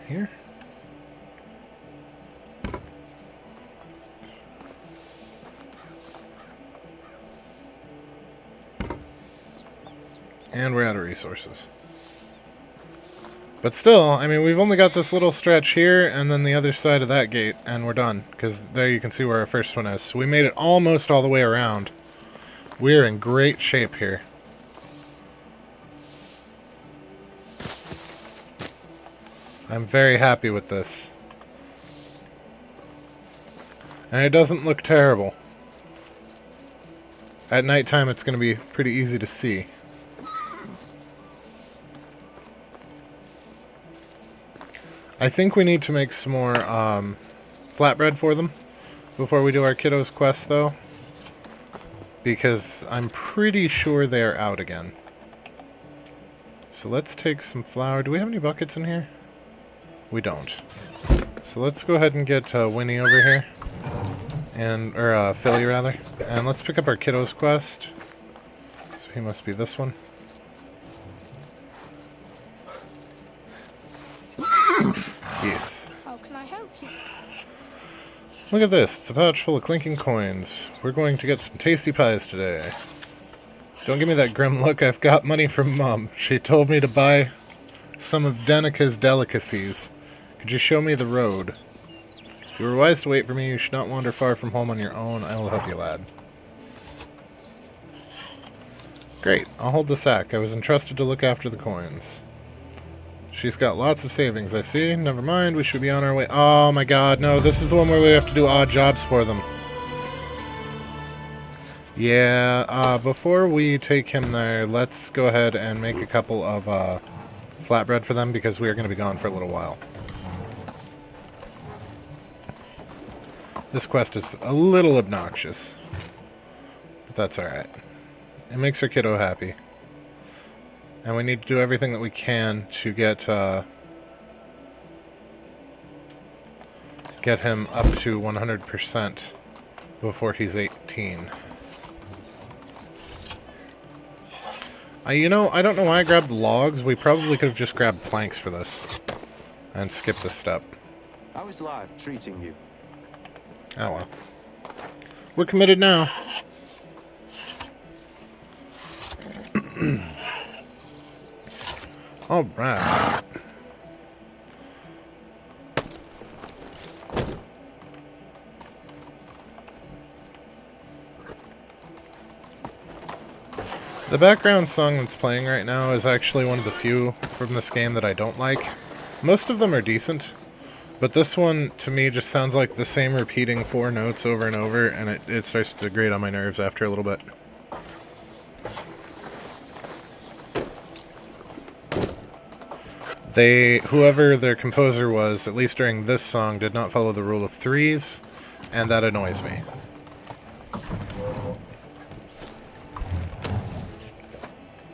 Here. And we're out of resources. But still, I mean, we've only got this little stretch here and then the other side of that gate, and we're done. Because there you can see where our first one is. So we made it almost all the way around. We're in great shape here. I'm very happy with this. And it doesn't look terrible. At nighttime, it's going to be pretty easy to see. I think we need to make some more flatbread for them before we do our kiddos quest, though. Because I'm pretty sure they're out again. So let's take some flour. Do we have any buckets in here? We don't. So let's go ahead and get Winnie over here. Or Philly, rather. And let's pick up our kiddos quest. So he must be this one. Yes. How can I help you? Look at this. It's a pouch full of clinking coins. We're going to get some tasty pies today. Don't give me that grim look. I've got money from Mom. She told me to buy some of Danica's delicacies. Could you show me the road? You were wise to wait for me. You should not wander far from home on your own. I will help you, lad. Great. I'll hold the sack. I was entrusted to look after the coins. She's got lots of savings, I see. Never mind, we should be on our way. Oh my god, no, this is the one where we have to do odd jobs for them. Yeah, before we take him there, let's go ahead and make a couple of flatbread for them, because we are going to be gone for a little while. This quest is a little obnoxious, but that's alright. It makes our kiddo happy. And we need to do everything that we can to get him up to 100% before he's 18. You know, I don't know why I grabbed logs. We probably could have just grabbed planks for this and skipped this step. How is life treating you? Oh well. We're committed now. All right. The background song that's playing right now is actually one of the few from this game that I don't like. Most of them are decent, but this one, to me, just sounds like the same repeating 4 notes over and over, and it starts to grate on my nerves after a little bit. Whoever their composer was, at least during this song, did not follow the rule of 3s, and that annoys me.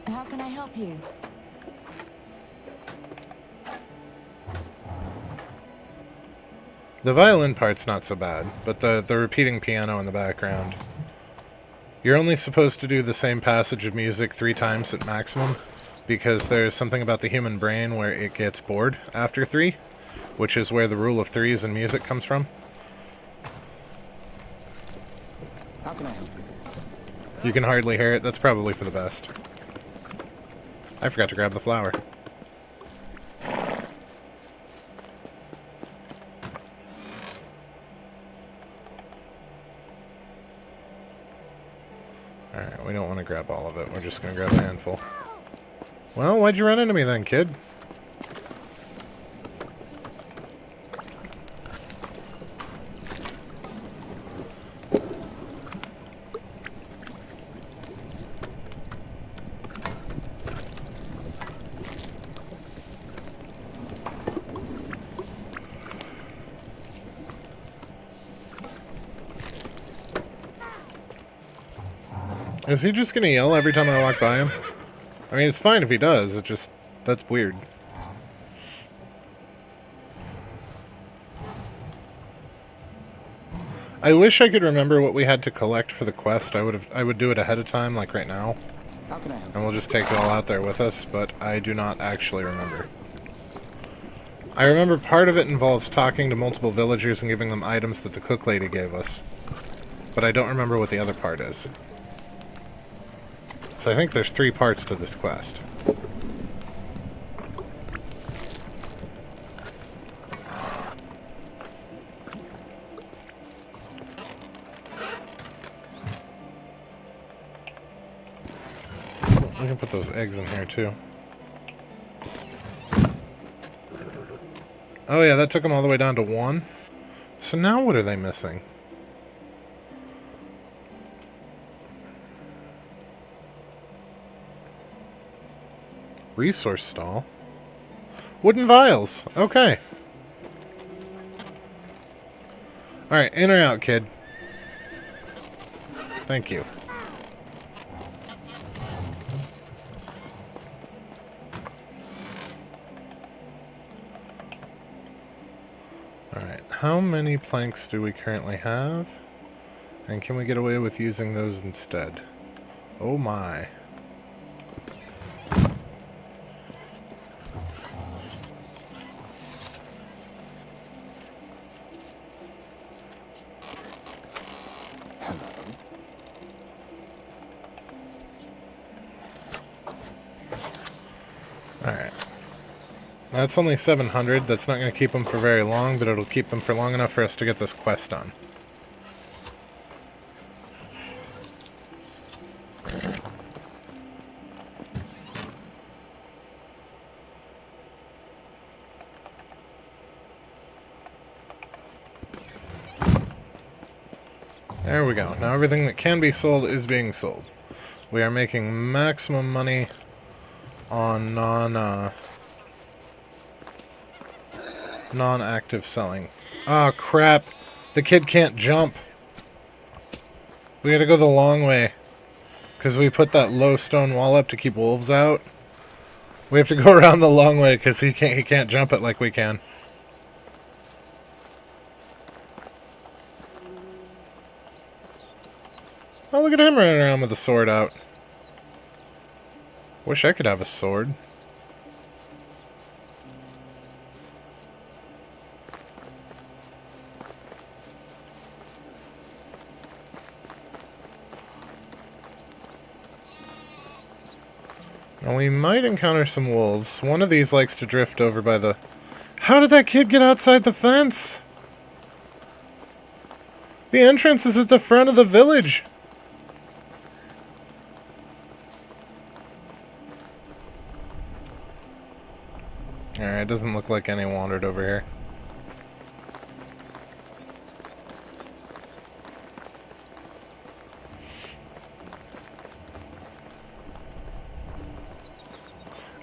How can I help you? The violin part's not so bad, but the repeating piano in the background. You're only supposed to do the same passage of music 3 times at maximum, because there's something about the human brain where it gets bored after 3, which is where the rule of 3s in music comes from. How can I help you? You can hardly hear it. That's probably for the best. I forgot to grab the flour. Alright, we don't want to grab all of it. We're just going to grab a handful. Well, why'd you run into me then, kid? Is he just gonna yell every time I walk by him? I mean, it's fine if he does, it just... that's weird. I wish I could remember what we had to collect for the quest. I would do it ahead of time, like right now. How can I help And we'll just take it all out there with us, but I do not actually remember. I remember part of it involves talking to multiple villagers and giving them items that the cook lady gave us. But I don't remember what the other part is. So I think there's 3 parts to this quest. We can put those eggs in here too. Oh yeah, that took them all the way down to 1. So now what are they missing? Resource stall. Wooden vials. Okay. Alright, in or out, kid? Thank you. Alright, how many planks do we currently have? And can we get away with using those instead? Oh my. Alright. That's only 700. That's not going to keep them for very long, but it'll keep them for long enough for us to get this quest done. There we go. Now everything that can be sold is being sold. We are making maximum money on non-active selling. Oh crap! The kid can't jump. We gotta go the long way. Because we put that low stone wall up to keep wolves out. We have to go around the long way because he can't jump it like we can. Oh, look at him running around with the sword out. Wish I could have a sword. Now we might encounter some wolves. One of these likes to drift over by the... How did that kid get outside the fence? The entrance is at the front of the village. Alright, it doesn't look like any wandered over here.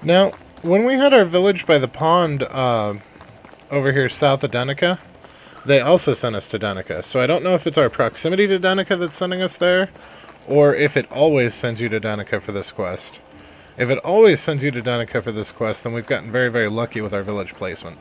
Now, when we had our village by the pond over here south of Danica, they also sent us to Danica. So I don't know if it's our proximity to Danica that's sending us there, or if it always sends you to Danica for this quest. If it always sends you to Danica for this quest, then we've gotten very, very lucky with our village placement.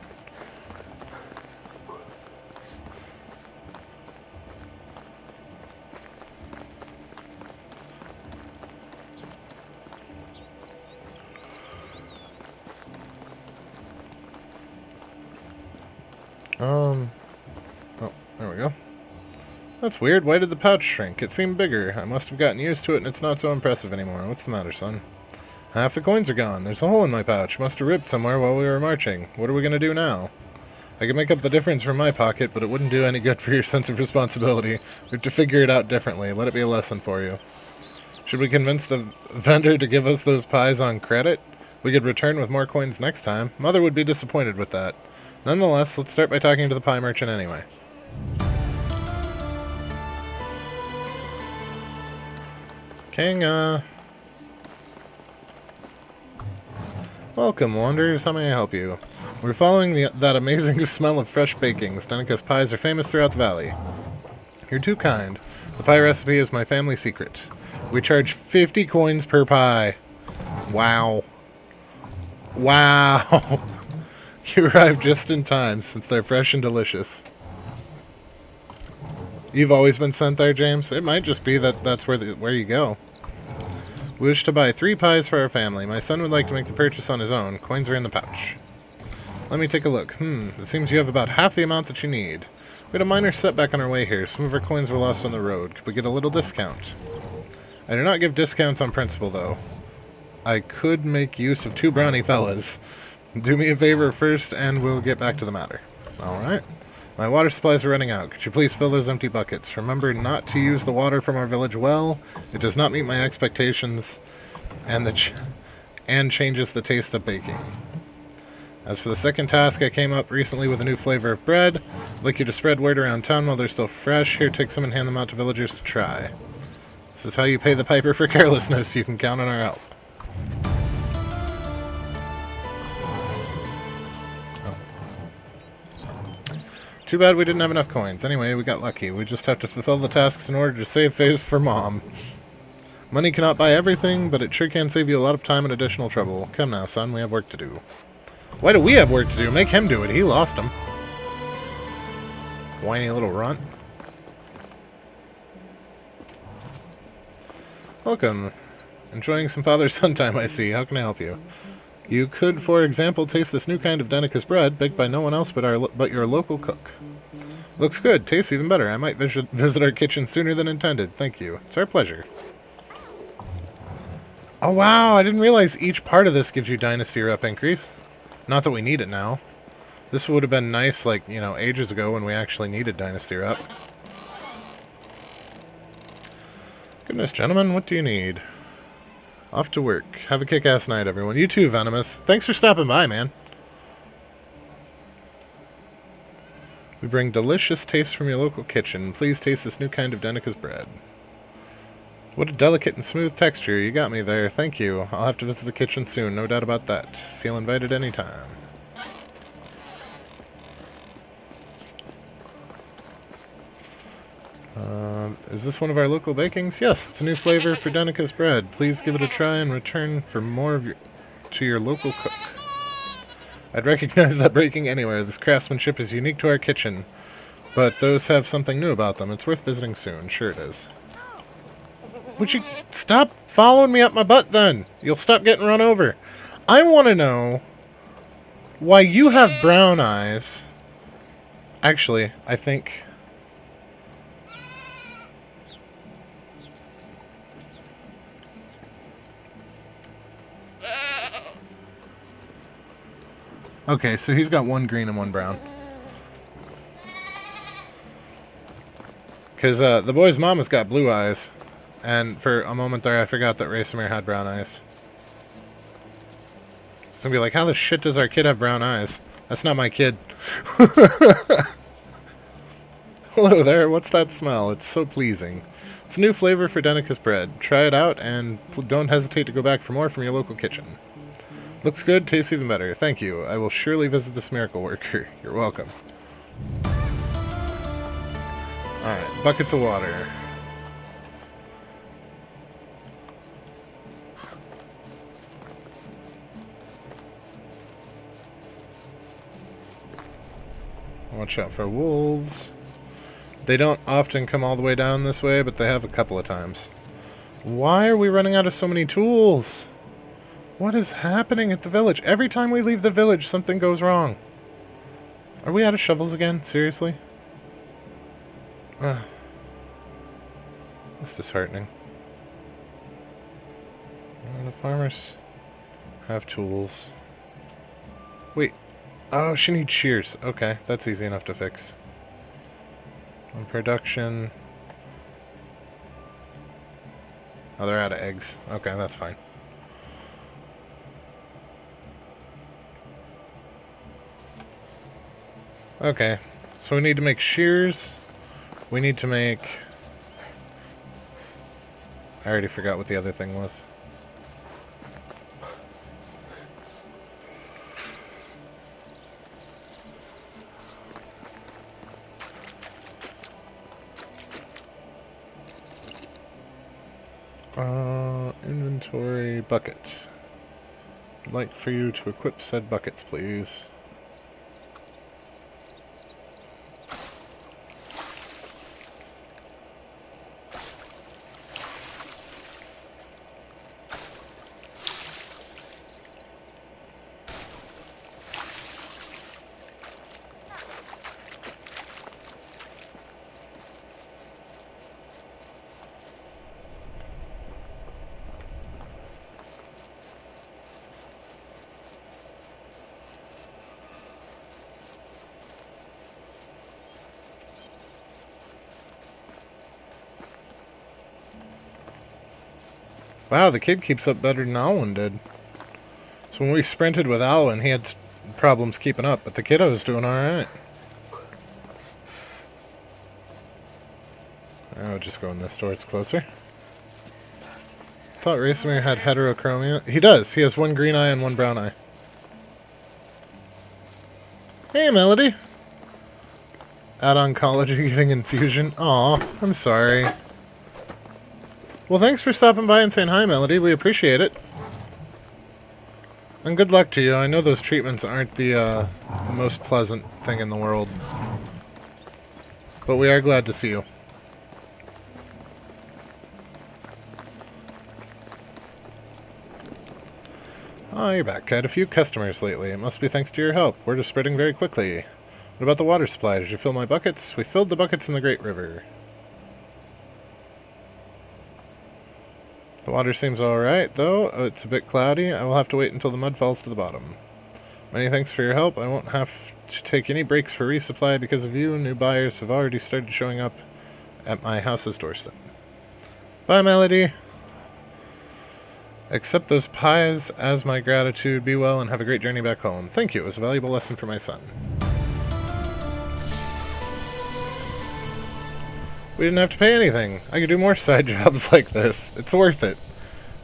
Oh, there we go. That's weird. Why did the pouch shrink? It seemed bigger. I must have gotten used to it and it's not so impressive anymore. What's the matter, son? Half the coins are gone. There's a hole in my pouch. Must have ripped somewhere while we were marching. What are we going to do now? I could make up the difference from my pocket, but it wouldn't do any good for your sense of responsibility. We have to figure it out differently. Let it be a lesson for you. Should we convince the vendor to give us those pies on credit? We could return with more coins next time. Mother would be disappointed with that. Nonetheless, let's start by talking to the pie merchant anyway. King, Welcome, wanderers. How may I help you? We're following that amazing smell of fresh bakings. Danica's pies are famous throughout the valley. You're too kind. The pie recipe is my family secret. We charge 50 coins per pie. Wow. Wow. You arrived just in time, since they're fresh and delicious. You've always been sent there, James? It might just be that that's where you go. We wish to buy 3 pies for our family. My son would like to make the purchase on his own. Coins are in the pouch. Let me take a look. It seems you have about half the amount that you need. We had a minor setback on our way here. Some of our coins were lost on the road. Could we get a little discount? I do not give discounts on principle, though. I could make use of 2 brawny fellas. Do me a favor first, and we'll get back to the matter. Alright. My water supplies are running out. Could you please fill those empty buckets? Remember not to use the water from our village well. It does not meet my expectations, and changes the taste of baking. As for the second task, I came up recently with a new flavor of bread. I'd like you to spread word around town while they're still fresh. Here, take some and hand them out to villagers to try. This is how you pay the piper for carelessness. You can count on our help. Too bad we didn't have enough coins. Anyway, we got lucky. We just have to fulfill the tasks in order to save face for Mom. Money cannot buy everything, but it sure can save you a lot of time and additional trouble. Come now, son, we have work to do. Why do we have work to do? Make him do it. He lost him. Whiny little runt. Welcome. Enjoying some father-son time, I see. How can I help you? You could, for example, taste this new kind of Danica's bread, baked by no one else but your local cook. Looks good. Tastes even better. I might visit our kitchen sooner than intended. Thank you. It's our pleasure. Oh, wow. I didn't realize each part of this gives you Dynasty rep increase. Not that we need it now. This would have been nice, like, you know, ages ago when we actually needed Dynasty rep. Goodness, gentlemen, what do you need? Off to work. Have a kick-ass night, everyone. You too, Venomous. Thanks for stopping by, man. We bring delicious taste from your local kitchen. Please taste this new kind of Danica's bread. What a delicate and smooth texture. You got me there. Thank you. I'll have to visit the kitchen soon, no doubt about that. Feel invited anytime. Is this one of our local bakings? Yes, it's a new flavor for Danica's bread. Please give it a try and return for more of your local cook. I'd recognize that baking anywhere. This craftsmanship is unique to our kitchen, but those have something new about them. It's worth visiting soon. Sure it is. Would you stop following me up my butt then? You'll stop getting run over. I want to know why you have brown eyes. Actually, I think... Okay, so he's got one green and one brown. Because the boy's mom has got blue eyes. And for a moment there, I forgot that Racemir had brown eyes. It's gonna be like, how the shit does our kid have brown eyes? That's not my kid. Hello there, what's that smell? It's so pleasing. It's a new flavor for Danica's bread. Try it out, and don't hesitate to go back for more from your local kitchen. Looks good, tastes even better. Thank you. I will surely visit this miracle worker. You're welcome. Alright, buckets of water. Watch out for wolves. They don't often come all the way down this way, but they have a couple of times. Why are we running out of so many tools? What is happening at the village? Every time we leave the village, something goes wrong. Are we out of shovels again? Seriously? That's disheartening. The farmers have tools. Wait. Oh, she needs shears. Okay, that's easy enough to fix. On production. Oh, they're out of eggs. Okay, that's fine. Okay, so we need to make shears. We need to make... I already forgot what the other thing was. Inventory bucket. I'd like for you to equip said buckets, please. Wow, the kid keeps up better than Alwyn did. So when we sprinted with Alwyn, he had problems keeping up, but the kiddo was doing alright. I'll just go in this door, it's closer. Thought Racemir had heterochromia. He does, he has one green eye and one brown eye. Hey, Melody. At oncology getting infusion. Aw, I'm sorry. Well, thanks for stopping by and saying hi, Melody. We appreciate it. And good luck to you. I know those treatments aren't the most pleasant thing in the world. But we are glad to see you. Oh, you're back. I had a few customers lately. It must be thanks to your help. Word is spreading very quickly. What about the water supply? Did you fill my buckets? We filled the buckets in the Great River. The water seems alright, though. It's a bit cloudy. I will have to wait until the mud falls to the bottom. Many thanks for your help. I won't have to take any breaks for resupply because of you. New buyers have already started showing up at my house's doorstep. Bye, Melody. Accept those pies as my gratitude. Be well and have a great journey back home. Thank you. It was a valuable lesson for my son. We didn't have to pay anything. I could do more side jobs like this. It's worth it.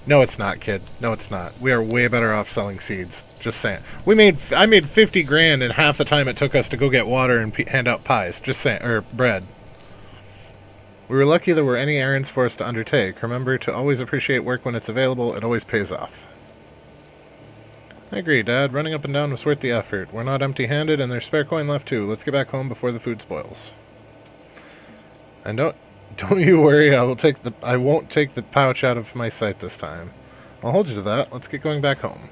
No, it's not, kid. No, it's not. We are way better off selling seeds. Just saying. I made 50 grand in half the time it took us to go get water and hand out pies. Just saying. Or bread. We were lucky there were any errands for us to undertake. Remember to always appreciate work when it's available. It always pays off. I agree, Dad. Running up and down was worth the effort. We're not empty-handed, and there's spare coin left, too. Let's get back home before the food spoils. And don't you worry, I won't take the pouch out of my sight this time. I'll hold you to that. Let's get going back home.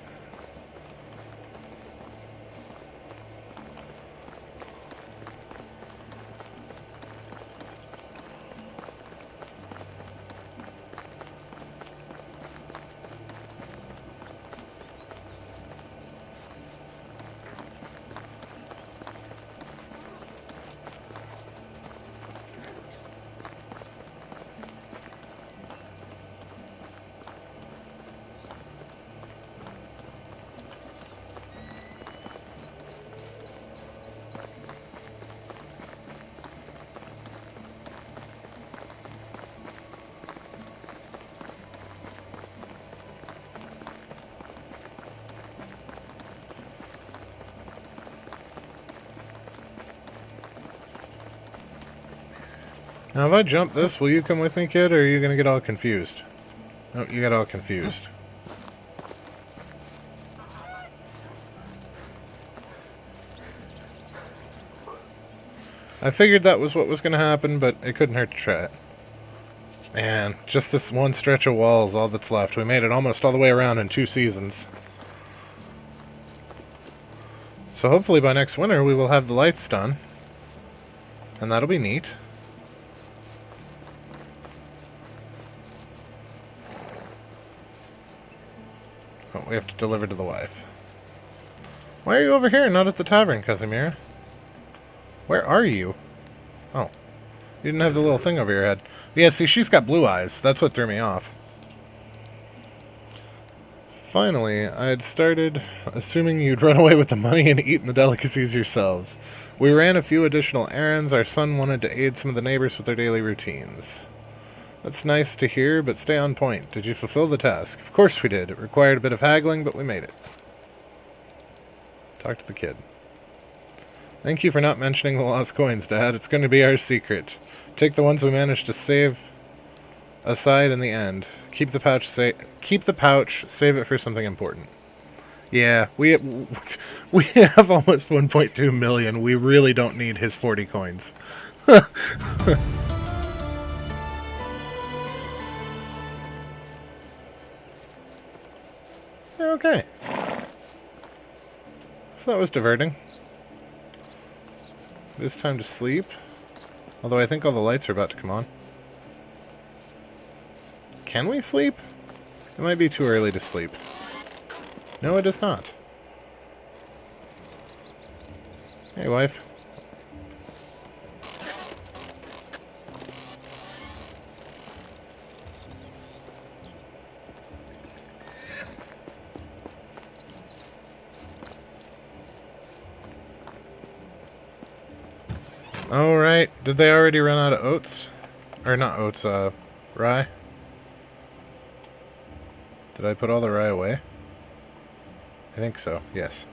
Now, if I jump this, will you come with me, kid, or are you going to get all confused? Oh, you got all confused. I figured that was what was going to happen, but it couldn't hurt to try it. Man, just this one stretch of wall is all that's left. We made it almost all the way around in 2 seasons. So hopefully by next winter we will have the lights done. And that'll be neat. Oh, we have to deliver to the wife. Why are you over here, not at the tavern, Casimira? Where are you? Oh. You didn't have the little thing over your head. Yeah, see, she's got blue eyes. That's what threw me off. Finally, I had started assuming you'd run away with the money and eaten the delicacies yourselves. We ran a few additional errands. Our son wanted to aid some of the neighbors with their daily routines. That's nice to hear, but stay on point. Did you fulfill the task? Of course we did. It required a bit of haggling, but we made it. Talk to the kid. Thank you for not mentioning the lost coins, Dad. It's going to be our secret. Take the ones we managed to save aside in the end. Keep the pouch, save it for something important. Yeah, we have almost 1.2 million. We really don't need his 40 coins. Okay. So that was diverting. It is time to sleep. Although I think all the lights are about to come on. Can we sleep? It might be too early to sleep. No, it is not. Hey, wife. Alright, did they already run out of oats? Or not oats, rye? Did I put all the rye away? I think so, yes.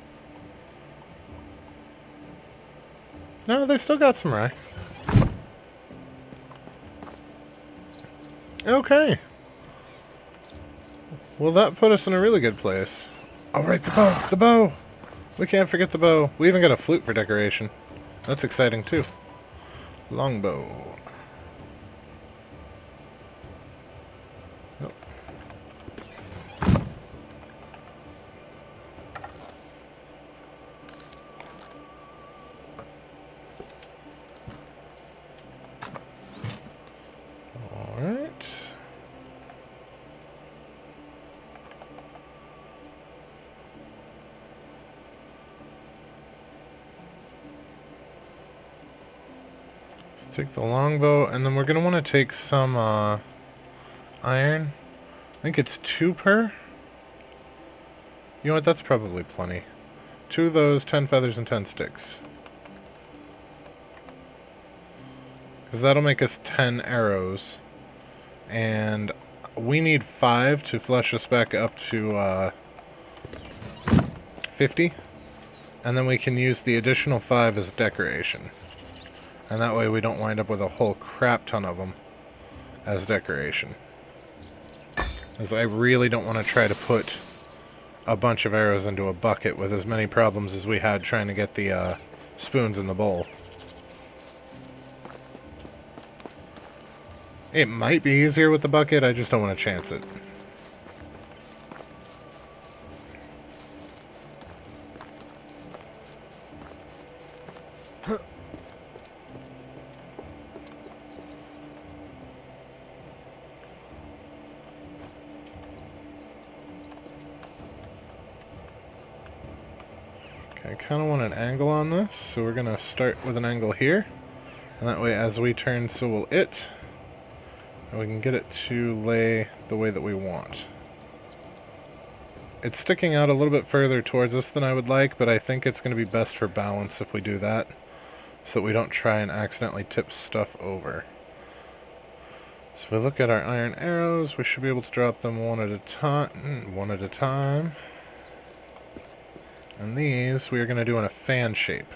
No, they still got some rye. Okay. Well, that put us in a really good place. Oh, right, the bow! The bow! We can't forget the bow. We even got a flute for decoration. That's exciting, too. Longbow. Oh. Alright. Let's take the longbow, and then we're going to want to take some iron. I think it's 2 per. You know what? That's probably plenty. 2 of those, 10 feathers, and 10 sticks. Because that'll make us 10 arrows. And we need 5 to flesh us back up to 50. And then we can use the additional 5 as decoration. And that way we don't wind up with a whole crap ton of them as decoration. As I really don't want to try to put a bunch of arrows into a bucket with as many problems as we had trying to get the spoons in the bowl. It might be easier with the bucket, I just don't want to chance it. I kind of want an angle on this, so we're going to start with an angle here. And that way, as we turn, so will it. And we can get it to lay the way that we want. It's sticking out a little bit further towards us than I would like, but I think it's going to be best for balance if we do that, so that we don't try and accidentally tip stuff over. So if we look at our iron arrows, we should be able to drop them one at a time. And these, we are going to do in a fan shape.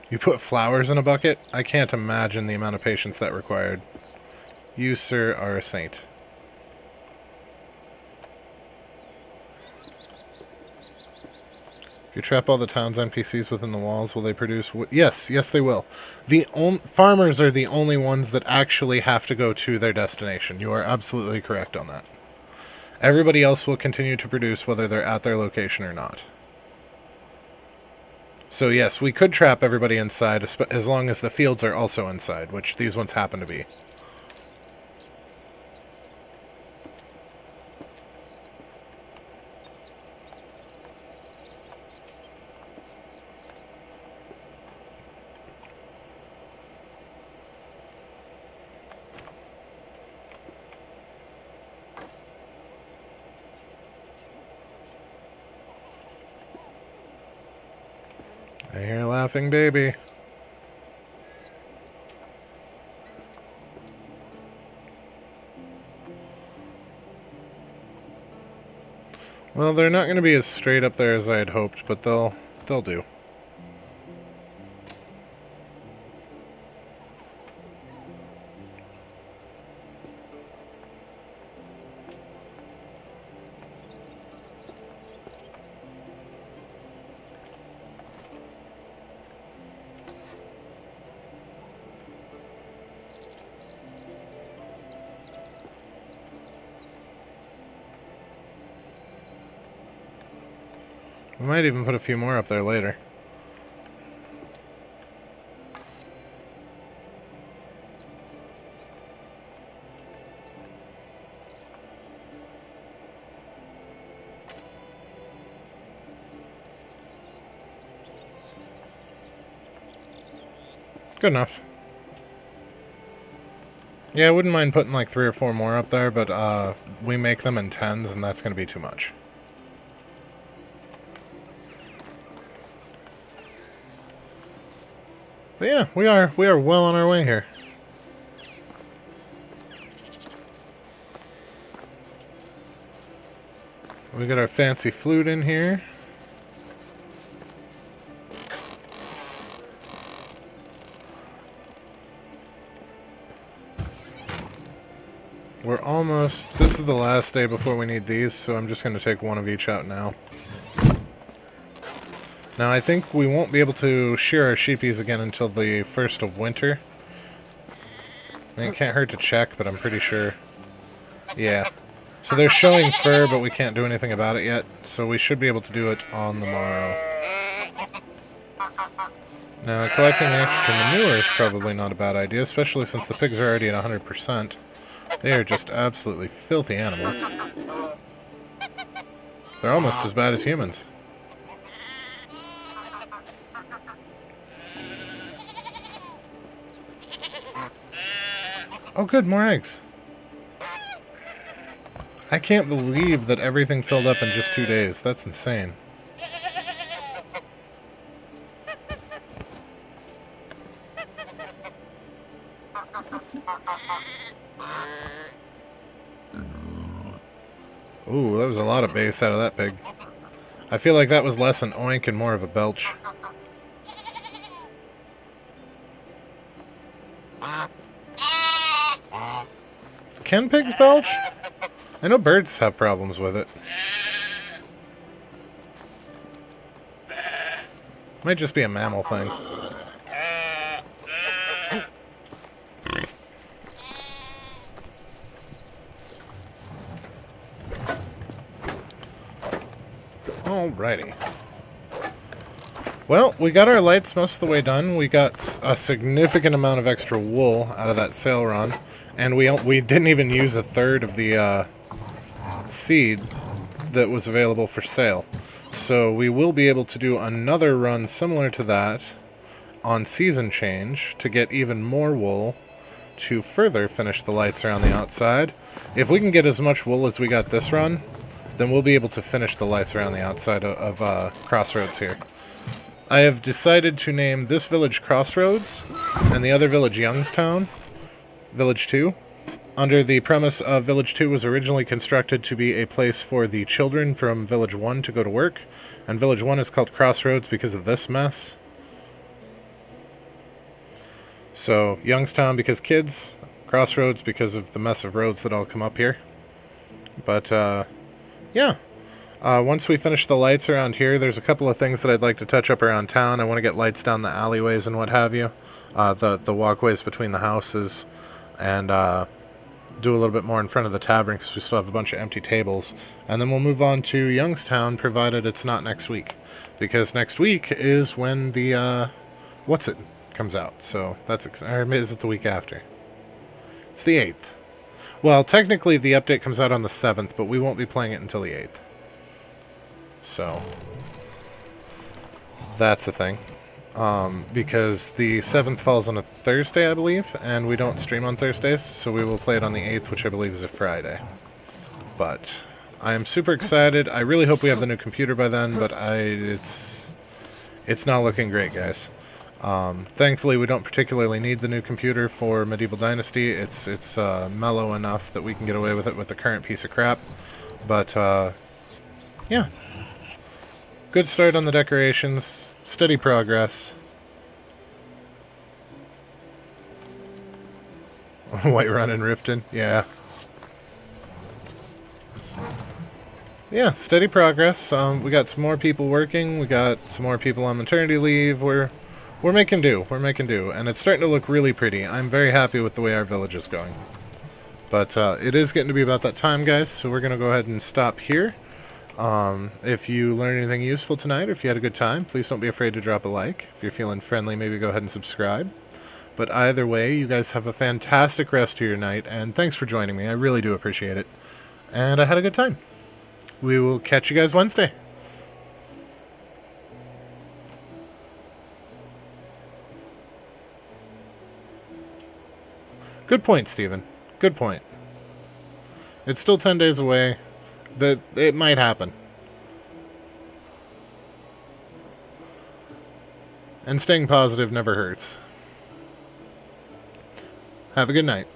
You put flowers in a bucket? I can't imagine the amount of patience that required. You, sir, are a saint. If you trap all the town's NPCs within the walls, will they produce wood? Yes, they will. Farmers are the only ones that actually have to go to their destination. You are absolutely correct on that. Everybody else will continue to produce whether they're at their location or not. So yes, we could trap everybody inside as long as the fields are also inside, which these ones happen to be. I hear a laughing baby. Well, they're not going to be as straight up there as I had hoped, but they'll do. We might even put a few more up there later. Good enough. Yeah, I wouldn't mind putting like 3 or 4 more up there, but we make them in 10s, and that's going to be too much. But yeah, we are well on our way here. We got our fancy flute in here. We're almost... This is the last day before we need these, so I'm just going to take one of each out now. Now, I think we won't be able to shear our sheepies again until the 1st of winter. I mean, it can't hurt to check, but I'm pretty sure. Yeah. So they're showing fur, but we can't do anything about it yet, so we should be able to do it on the morrow. Now, collecting extra manure is probably not a bad idea, especially since the pigs are already at 100%. They are just absolutely filthy animals. They're almost as bad as humans. Oh good, more eggs. I can't believe that everything filled up in just 2 days. That's insane. Ooh, that was a lot of bass out of that pig. I feel like that was less an oink and more of a belch. Can pigs belch? I know birds have problems with it. Might just be a mammal thing. Alrighty. Well, we got our lights most of the way done. We got a significant amount of extra wool out of that sale run, and we didn't even use a third of the seed that was available for sale. So we will be able to do another run similar to that on season change to get even more wool to further finish the lights around the outside. If we can get as much wool as we got this run, then we'll be able to finish the lights around the outside of Crossroads here. I have decided to name this village Crossroads and the other village Youngstown, Village 2, under the premise of Village 2 was originally constructed to be a place for the children from Village 1 to go to work, and Village 1 is called Crossroads because of this mess. So, Youngstown because kids, Crossroads because of the mess of roads that all come up here. But, yeah. Once we finish the lights around here, there's a couple of things that I'd like to touch up around town. I want to get lights down the alleyways and what have you. The walkways between the houses. And do a little bit more in front of the tavern because we still have a bunch of empty tables. And then we'll move on to Youngstown, provided it's not next week. Because next week is when the, What's It comes out. So that's, or is it the week after? It's the 8th. Well, technically the update comes out on the 7th, but we won't be playing it until the 8th. So, that's the thing. Because the 7th falls on a Thursday, I believe, and we don't stream on Thursdays, so we will play it on the 8th, which I believe is a Friday. But I am super excited. I really hope we have the new computer by then, but it's not looking great, guys. Thankfully, we don't particularly need the new computer for Medieval Dynasty. It's mellow enough that we can get away with it with the current piece of crap. But, yeah. Good start on the decorations. Steady progress. White Run in Riften, yeah. Yeah, steady progress. We got some more people working. We got some more people on maternity leave. We're making do. We're making do. And it's starting to look really pretty. I'm very happy with the way our village is going. But it is getting to be about that time, guys, so we're going to go ahead and stop here. If you learned anything useful tonight, or if you had a good time, please don't be afraid to drop a like. If you're feeling friendly, maybe go ahead and subscribe. But either way, you guys have a fantastic rest of your night, and thanks for joining me. I really do appreciate it. And I had a good time. We will catch you guys Wednesday. Good point, Steven. Good point. It's still 10 days away. It might happen. And staying positive never hurts. Have a good night.